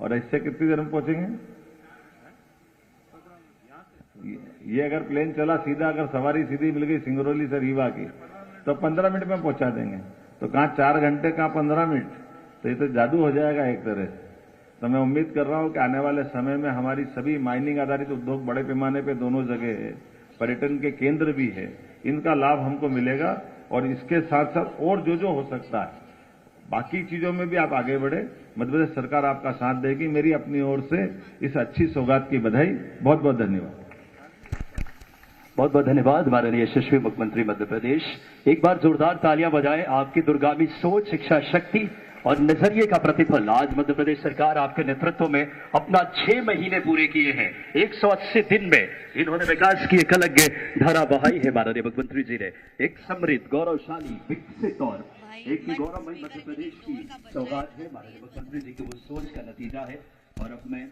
और इससे कितनी देर में पहुंचेंगे? ये अगर प्लेन चला सीधा, अगर सवारी सीधी मिल गई सिंगरौली से रीवा की, तो 15 मिनट में पहुंचा देंगे। तो कहां 4 घंटे, कहां 15 मिनट, तो ये तो जादू हो जाएगा एक तरह से। तो मैं उम्मीद कर रहा हूं कि आने वाले समय में हमारी सभी माइनिंग आधारित उद्योग बड़े पैमाने पे दोनों जगह है, पर्यटन के केंद्र भी है, इनका लाभ हमको मिलेगा। और इसके साथ साथ और जो हो सकता है बाकी चीजों में भी आप आगे बढ़े, मध्य प्रदेश सरकार आपका साथ देगी। मेरी अपनी ओर से इस अच्छी सौगात की बधाई। बहुत बहुत धन्यवाद। बहुत बहुत धन्यवाद माननीय यशस्वी मुख्यमंत्री मध्य प्रदेश। एक बार जोरदार तालियां बजाएं। आपकी दूरगामी सोच, शिक्षा शक्ति और नजरिए का प्रतिफल आज मध्य प्रदेश सरकार आपके नेतृत्व में अपना 6 महीने पूरे किए हैं। 180 दिन में इन्होंने विकास की एक अलग धारा बहाई है। माननीय मुख्यमंत्री जी ने एक समृद्ध, गौरवशाली, विकसित और एक ही गौरवमय मध्य प्रदेश की सौगात है। माननीय मुख्यमंत्री जी की वो सोच का नतीजा है। और अब मैं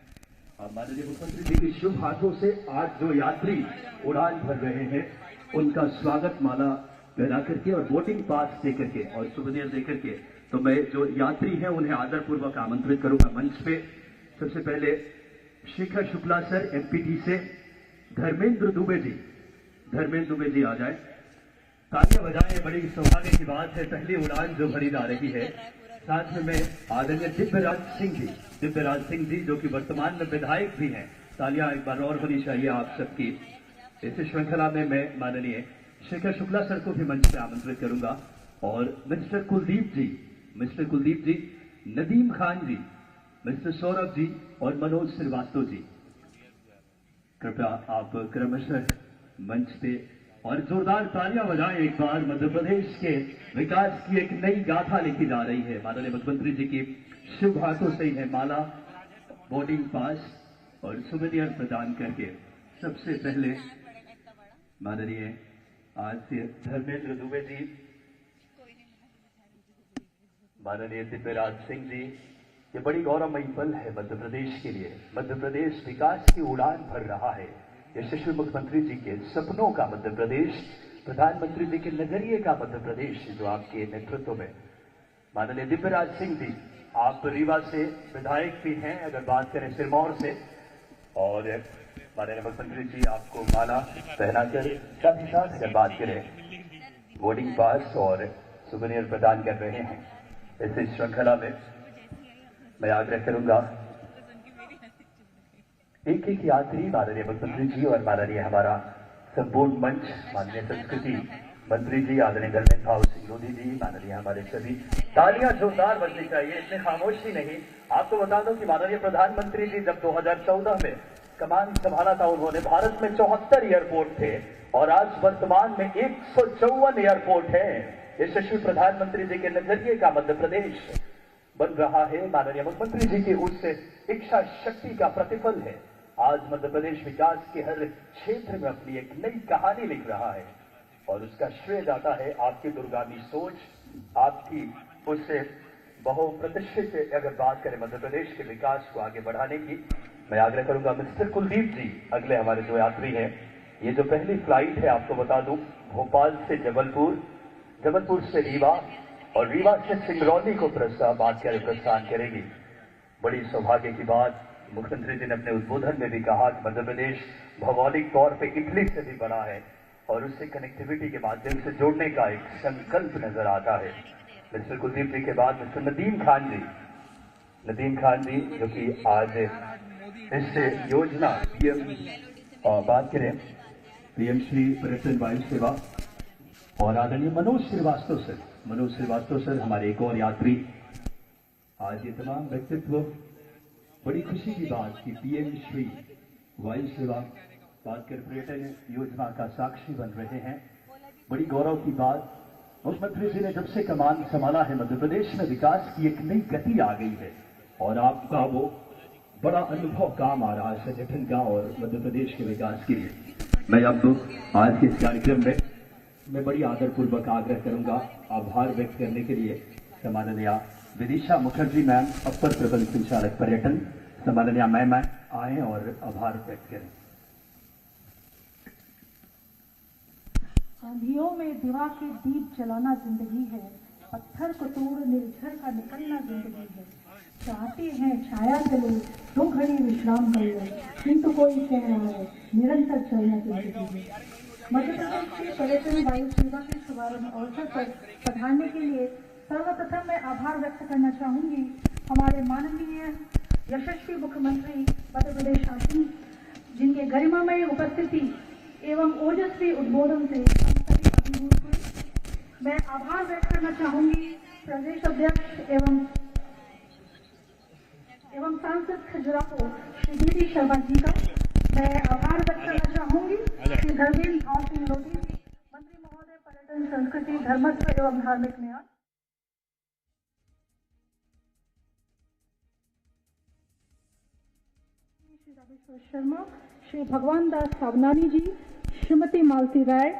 माननीय मुख्यमंत्री जी के शुभ हाथों से आज जो यात्री उड़ान भर रहे हैं उनका स्वागत माला पहना करके और बोर्डिंग पास देकर के और सुविधा देकर के, तो मैं जो यात्री हैं उन्हें आदरपूर्वक आमंत्रित करूंगा मंच पे। सबसे पहले शेखर शुक्ला सर एमपीटी से, धर्मेंद्र दुबे जी आ जाए। तालियां बजाएं, बड़ी सौभाग्य की बात है, पहली उड़ान जो भरी जा रही है। साथ में मैं आदरणीय दिव्यराज सिंह जी जो कि वर्तमान में विधायक भी हैं। तालियां एक बार और होनी चाहिए आप सबकी। इस श्रृंखला में मैं माननीय शेखर शुक्ला सर को भी मंच पे आमंत्रित करूंगा और मिस्टर कुलदीप जी, नदीम खान जी, मिस्टर सौरभ जी और मनोज श्रीवास्तव जी, कृपया आप क्रमशः मंच पे और जोरदार तालियां बजाएं एक बार। मध्य प्रदेश के विकास की एक नई गाथा लिखी जा रही है। माननीय मुख्यमंत्री जी की शुभ हाथों से है माला, बोर्डिंग पास और सुवेनियर प्रदान करके सबसे पहले माननीय आज से धर्मेंद्र दुबे जी, माननीय दिव्यराज सिंह जी, ये बड़ी गौरवमयी पल है मध्य प्रदेश के लिए। मध्य प्रदेश विकास की उड़ान भर रहा है। यशस्वी मुख्यमंत्री जी के सपनों का मध्य प्रदेश, प्रधानमंत्री जी के नजरिए का मध्य प्रदेश, जो आपके नेतृत्व में माननीय दिव्यराज सिंह जी, आप रीवा से विधायक भी हैं अगर बात करें सिरमौर से, और माननीय मुख्यमंत्री जी आपको माला पहनाकर साथ ही साथ अगर बात करें बोर्डिंग पास और सुवेनियर प्रदान कर रहे हैं। इस श्रृंखला में मैं आग्रह करूंगा एक एक यात्री माननीय मुख्यमंत्री जी और माननीय हमारा संपूर्ण मंच, माननीय संस्कृति मंत्री जी, आदरणीय धर्मेंद्र भाव सिंह लोधी जी, माननीय हमारे सभी, तालियां जोरदार बजनी चाहिए, इसमें खामोशी नहीं। आपको बता दूं कि माननीय प्रधानमंत्री जी जब 2014 में कमान संभाला था, उन्होंने भारत में 74 एयरपोर्ट थे और आज वर्तमान में 154 एयरपोर्ट हैं। यशस्वी प्रधानमंत्री जी के नजरिए का मध्य प्रदेश बन रहा है। माननीय मुख्यमंत्री जी की उस इच्छा शक्ति का प्रतिफल है। आज मध्य प्रदेश विकास के हर क्षेत्र में अपनी एक नई कहानी लिख रहा है और उसका श्रेय जाता है आपकी दूरगामी सोच, आपकी उससे बहुप्रतिष्ठित अगर बात करें मध्य प्रदेश के विकास को आगे बढ़ाने की। मैं आग्रह करूंगा मिस्टर कुलदीप जी, अगले हमारे जो यात्री हैं, ये जो पहली फ्लाइट है आपको बता दूं भोपाल से जबलपुर, जबलपुर से रीवा और रीवा से सिंगरौली को प्रस्थान करेगी। बड़ी सौभाग्य की बात, मुख्यमंत्री जी ने अपने उद्बोधन में भी कहा कि मध्य प्रदेश भौगोलिक तौर पे इटली से भी बड़ा है और उससे कनेक्टिविटी के माध्यम से जोड़ने का एक संकल्प नजर आता है। मिस्टर कुलदीप जी के बाद मिस्टर नदीम खान जी जो कि आज इस योजना बात करें पीएम श्री पर्यटन वायु सेवा, और आदरणीय मनोज श्रीवास्तव सर हमारे एक और यात्री। आज ये तमाम व्यक्तित्व, बड़ी खुशी की बात कि पीएम श्री वायु सेवा बात कर पर्यटन योजना का साक्षी बन रहे हैं। बड़ी गौरव की बात, मुख्यमंत्री जी ने जब से कमान संभाला है मध्य प्रदेश में विकास की एक नई गति आ गई है और आपका वो बड़ा अनुभव काम आ रहा है संगठन का और मध्य प्रदेश के विकास के लिए। मैं अब आज के इस कार्यक्रम में मैं बड़ी आदरपूर्वक आग्रह करूंगा आभार व्यक्त करने के लिए सम्माननीय विदिशा मुखर्जी मैम, अपर प्रबंध संचालक पर्यटन, सम्माननीय मैम आए और आभार व्यक्त करें। आंधियों में दिवा के दीप जलाना जिंदगी है, पत्थर को तोड़ निर्झर का निकलना जिंदगी है। चाहते हैं छाया चले, 2 घड़ी विश्राम कर ले, किंतु कोई कह रहा है निरंतर चलना जिंदगी है। मध्य प्रदेश की पर्यटन वायु सेवा के शुभारंभ अवसर पर पधारने के लिए सर्वप्रथम मैं आभार व्यक्त करना चाहूंगी हमारे माननीय यशस्वी मुख्यमंत्री मध्य प्रदेश शासन, जिनके गरिमामय उपस्थिति एवं ओजस्वी उद्बोधन से हम सभी अभिभूत हुए। मैं आभार व्यक्त करना चाहूंगी प्रदेश अध्यक्ष एवं सांसद खजुराहो श्री डी शर्मा जी का। मैं आभार व्यक्त करना चाहूंगी श्री धर्मेंद्र भाव सिंह लोधी जी, मंत्री महोदय पर्यटन, संस्कृति, धर्मस्व एवं धार्मिक न्याय। श्री रामेश्वर शर्मा, श्री भगवान दास सावनानी जी, श्रीमती मालती राय,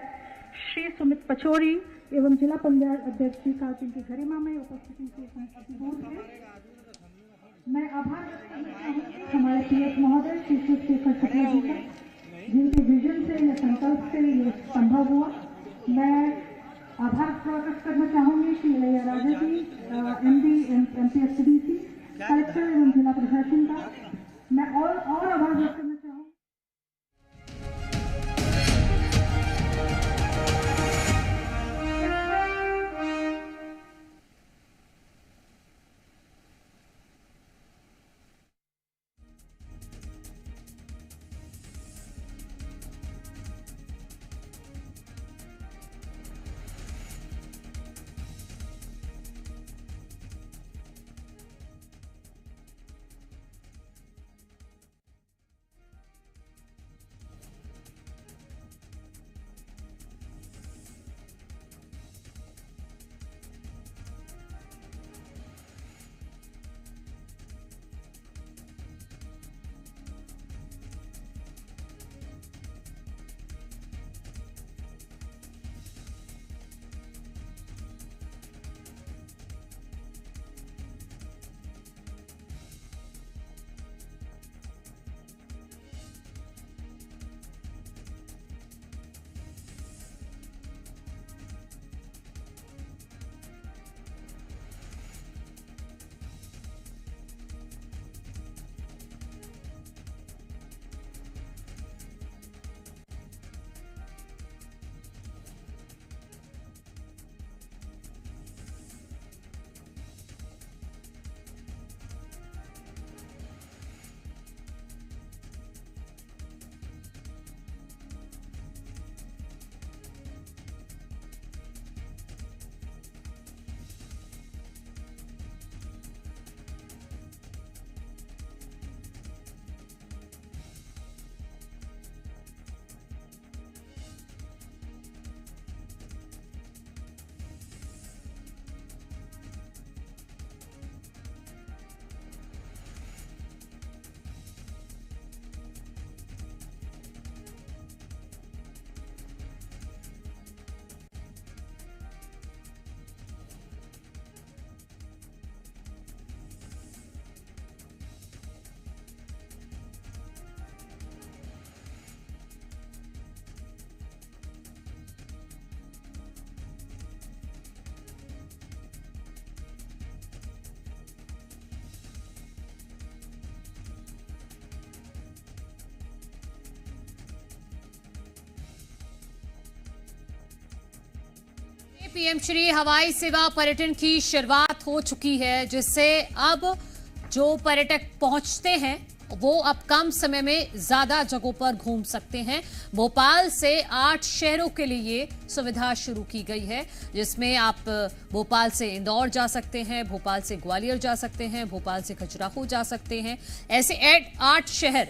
श्री सुमित पचौरी एवं जिला पंचायत अध्यक्ष जी का, जिनकी गरिमा में उपस्थिति से हम अभिभूत हैं। मैं आभार व्यक्त करना चाहूँगी हमारे पीएस महोदय श्री शिवशेखर शुक्ला जी का, जिनके विजन से या संकल्प से ये संभव हुआ। मैं आभार प्रकट करना चाहूँगी श्री इलैया राजा जी, MD MPSCDC, कलेक्टर एवं जिला प्रशासन का। मैं और आभार व्यक्त करना चाहूँगी पीएम श्री हवाई सेवा पर्यटन की शुरुआत हो चुकी है, जिससे अब जो पर्यटक पहुंचते हैं वो अब कम समय में ज्यादा जगहों पर घूम सकते हैं। भोपाल से 8 शहरों के लिए सुविधा शुरू की गई है, जिसमें आप भोपाल से इंदौर जा सकते हैं, भोपाल से ग्वालियर जा सकते हैं, भोपाल से खजुराहो जा सकते हैं। ऐसे 8 शहर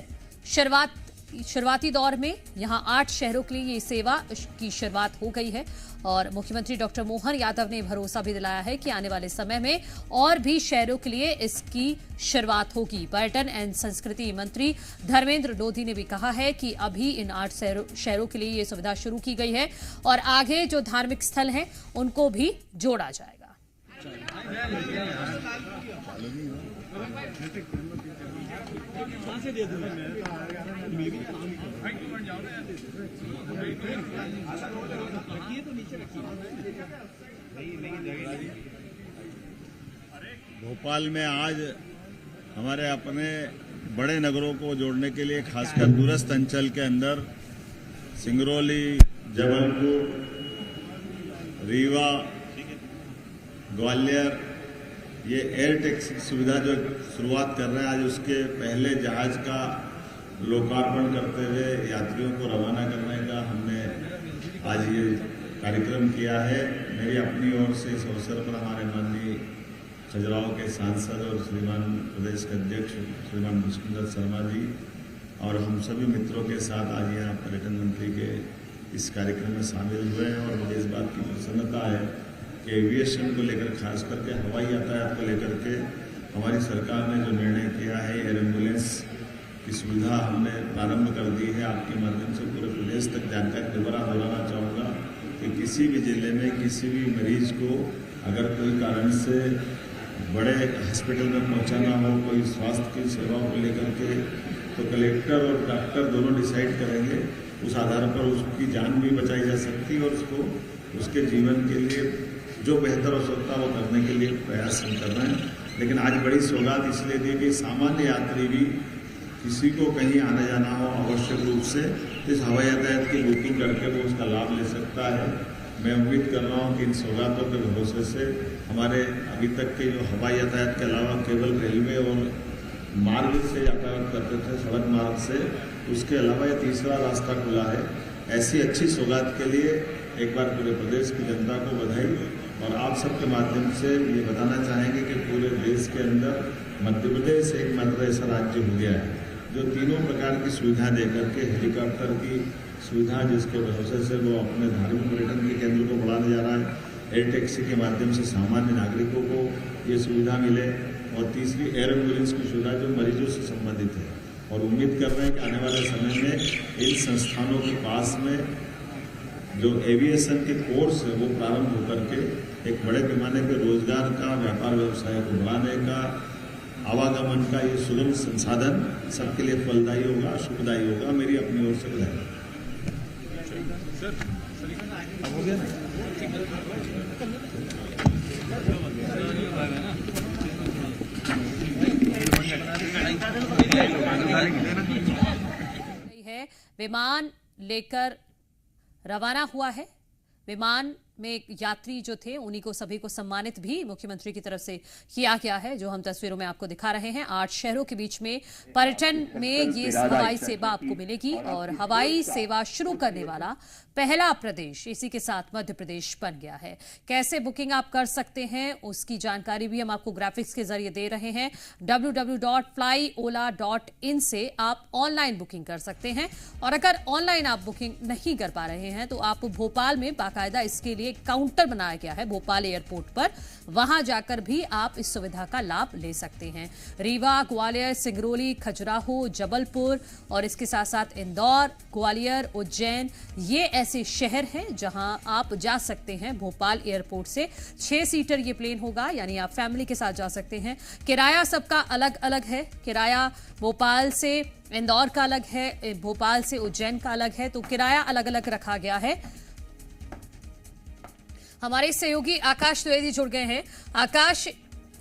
शुरुआती दौर में यहां 8 शहरों के लिए ये सेवा की शुरुआत हो गई है और मुख्यमंत्री डॉक्टर मोहन यादव ने भरोसा भी दिलाया है कि आने वाले समय में और भी शहरों के लिए इसकी शुरुआत होगी। पर्यटन एवं संस्कृति मंत्री धर्मेंद्र लोधी ने भी कहा है कि अभी इन 8 शहरों के लिए ये सुविधा शुरू की गई है और आगे जो धार्मिक स्थल हैं उनको भी जोड़ा जाएगा। भोपाल में आज हमारे अपने बड़े नगरों को जोड़ने के लिए खासकर दूरस्थ अंचल के अंदर सिंगरौली, जबलपुर, रीवा, ग्वालियर ये एयर टैक्सी सुविधा जो शुरुआत कर रहे हैं, आज उसके पहले जहाज का लोकार्पण करते हुए यात्रियों को रवाना करने का हमने आज ये कार्यक्रम किया है। मेरी अपनी ओर से इस अवसर पर हमारे माननीय खजुराहो के सांसद और श्रीमान प्रदेश के अध्यक्ष श्रीमान विष्णुदत्त शर्मा जी और हम सभी मित्रों के साथ आज यहाँ पर्यटन मंत्री के इस कार्यक्रम में शामिल हुए हैं और मुझे इस बात की प्रसन्नता है कि एविएशन को लेकर, खास करके हवाई यातायात को लेकर के हमारी सरकार ने जो निर्णय किया है, एयर एम्बुलेंस की सुविधा हमने प्रारंभ कर दी है। आपके माध्यम से पूरे प्रदेश तक जानकारी दोहराना चाहूँगा कि किसी भी जिले में किसी भी मरीज को अगर कोई कारण से बड़े हॉस्पिटल में पहुंचाना हो, कोई स्वास्थ्य की सेवा को लेकर के, तो कलेक्टर और डॉक्टर दोनों डिसाइड करेंगे। उस आधार पर उसकी जान भी बचाई जा सकती है और उसको उसके जीवन के लिए जो बेहतर हो सकता है वो करने के लिए प्रयास हम कर रहे हैं। लेकिन आज बड़ी सौगात इसलिए दी कि सामान्य यात्री भी किसी को कहीं आना जाना हो आवश्यक रूप से इस हवाई यातायात की बुकिंग करके वो उसका लाभ ले सकता है। मैं उम्मीद कर रहा हूँ कि इन सौगातों के भरोसे से हमारे अभी तक के जो हवाई यातायात के अलावा केवल रेलवे और मार्ग से यातायात करते थे, सड़क मार्ग से, उसके अलावा ये तीसरा रास्ता खुला है। ऐसी अच्छी सौगात के लिए एक बार पूरे प्रदेश की जनता को बधाई और आप सबके माध्यम से ये बताना चाहेंगे कि पूरे देश के अंदर मध्य प्रदेश एकमात्र ऐसा राज्य हो गया है जो तीनों प्रकार की सुविधा देकर के हेलीकॉप्टर की सुविधा जिसके भरोसे से वो अपने धार्मिक पर्यटन के केंद्र को बढ़ाने जा रहा है, एयर टैक्सी के माध्यम से सामान्य नागरिकों को ये सुविधा मिले और तीसरी एयर एम्बुलेंस की सुविधा जो मरीजों से संबंधित है। और उम्मीद कर रहे हैं कि आने वाले समय में इन संस्थानों के पास में जो एविएशन के कोर्स है वो प्रारंभ होकर के एक बड़े पैमाने पर रोजगार का, व्यापार व्यवसाय को बढ़ाने का, आवागमन का ये सुगम संसाधन सबके लिए फलदायी होगा, सुखदायी होगा। मेरी अपनी ओर से बधाई। है विमान लेकर रवाना हुआ है। विमान में यात्री जो थे उन्हीं को सभी को सम्मानित भी मुख्यमंत्री की तरफ से किया गया है, जो हम तस्वीरों में आपको दिखा रहे हैं। 8 शहरों के बीच में पर्यटन में ये हवाई सेवा आपको मिलेगी और हवाई सेवा शुरू करने वाला पहला प्रदेश इसी के साथ मध्य प्रदेश बन गया है। कैसे बुकिंग आप कर सकते हैं उसकी जानकारी भी हम आपको ग्राफिक्स के जरिए दे रहे हैं। www.flyola.in से आप ऑनलाइन बुकिंग कर सकते हैं और अगर ऑनलाइन आप बुकिंग नहीं कर पा रहे हैं तो आप भोपाल में बाकायदा इसके लिए काउंटर बनाया गया है भोपाल एयरपोर्ट पर, वहां जाकर भी आप इस सुविधा का लाभ ले सकते हैं। रीवा, ग्वालियर, सिंगरौली, खजुराहो, जबलपुर और इसके साथ साथ इंदौर, ग्वालियर, उज्जैन ये ऐसे शहर हैं जहां आप जा सकते हैं भोपाल एयरपोर्ट से। 6 सीटर ये प्लेन होगा, यानी आप फैमिली के साथ जा सकते हैं। किराया सबका अलग अलग है। किराया भोपाल से इंदौर का अलग है, भोपाल से उज्जैन का अलग है, तो किराया अलग अलग रखा गया है। हमारे सहयोगी आकाश द्विवेदी जुड़ गए हैं। आकाश,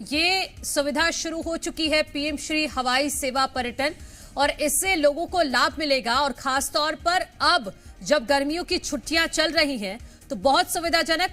ये सुविधा शुरू हो चुकी है पीएम श्री हवाई सेवा पर्यटन और इससे लोगों को लाभ मिलेगा और खास तौर पर अब जब गर्मियों की छुट्टियां चल रही हैं तो बहुत सुविधाजनक।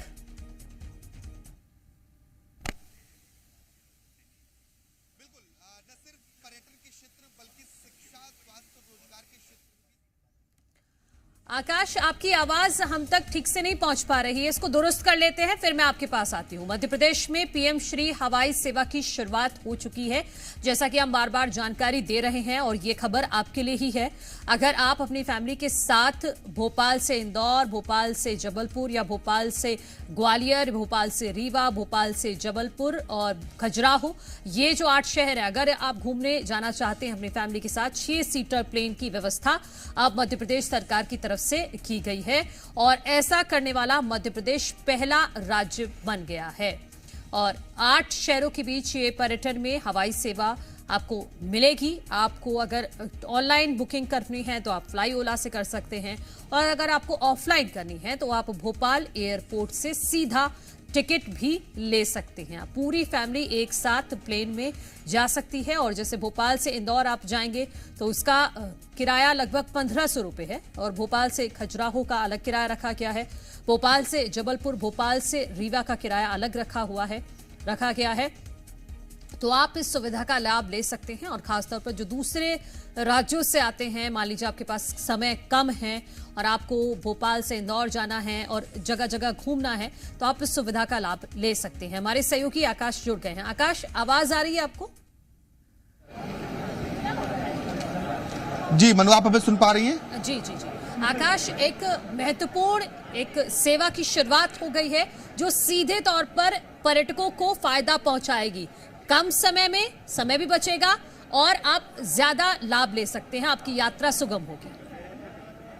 आकाश, आपकी आवाज हम तक ठीक से नहीं पहुंच पा रही है, इसको दुरुस्त कर लेते हैं, फिर मैं आपके पास आती हूं। मध्य प्रदेश में पीएम श्री हवाई सेवा की शुरुआत हो चुकी है, जैसा कि हम बार बार जानकारी दे रहे हैं, और ये खबर आपके लिए ही है। अगर आप अपनी फैमिली के साथ भोपाल से इंदौर, भोपाल से जबलपुर या भोपाल से ग्वालियर, भोपाल से रीवा, भोपाल से जबलपुर और खजुराहो, ये जो 8 शहर है, अगर आप घूमने जाना चाहते हैं अपनी फैमिली के साथ, 6 सीटर प्लेन की व्यवस्था अब मध्य प्रदेश सरकार की तरफ से की गई है, और ऐसा करने वाला मध्य प्रदेश पहला राज्य बन गया है। और 8 शहरों के बीच ये पर्यटन में हवाई सेवा आपको मिलेगी। आपको अगर ऑनलाइन बुकिंग करनी है तो आप फ्लाई ओला से कर सकते हैं, और अगर आपको ऑफलाइन करनी है तो आप भोपाल एयरपोर्ट से सीधा टिकट भी ले सकते हैं। पूरी फैमिली एक साथ प्लेन में जा सकती है, और जैसे भोपाल से इंदौर आप जाएंगे तो उसका किराया लगभग 1500 रुपए है, और भोपाल से खजुराहो का अलग किराया रखा गया है। भोपाल से जबलपुर, भोपाल से रीवा का किराया अलग रखा गया है। तो आप इस सुविधा का लाभ ले सकते हैं, और खासतौर पर जो दूसरे राज्यों से आते हैं, मान लीजिए आपके पास समय कम है और आपको भोपाल से इंदौर जाना है और जगह जगह घूमना है, तो आप इस सुविधा का लाभ ले सकते हैं। हमारे सहयोगी आकाश जुड़ गए हैं। आकाश, आवाज आ रही है आपको? जी मनु, आप हमें सुन पा रही हैं? जी जी जी आकाश, एक महत्वपूर्ण एक सेवा की शुरुआत हो गई है जो सीधे तौर पर पर्यटकों को फायदा पहुंचाएगी। कम समय में समय भी बचेगा और आप ज्यादा लाभ ले सकते हैं। आपकी यात्रा सुगम होगी,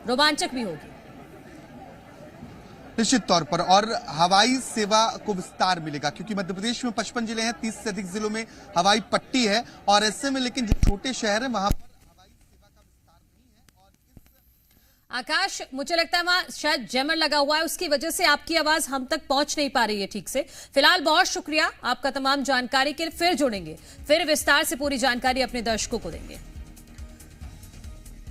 रोमांचक भी होगी निश्चित तौर पर, और हवाई सेवा को विस्तार मिलेगा, क्योंकि मध्य प्रदेश में 55 जिले हैं, 30 से अधिक जिलों में हवाई पट्टी है, और ऐसे में लेकिन जो छोटे शहर हैं वहां आकाश, मुझे लगता है वहां शायद जैमर लगा हुआ है, उसकी वजह से आपकी आवाज हम तक पहुंच नहीं पा रही है ठीक से। फिलहाल बहुत शुक्रिया आपका तमाम जानकारी के लिए। फिर जुड़ेंगे, फिर विस्तार से पूरी जानकारी अपने दर्शकों को देंगे।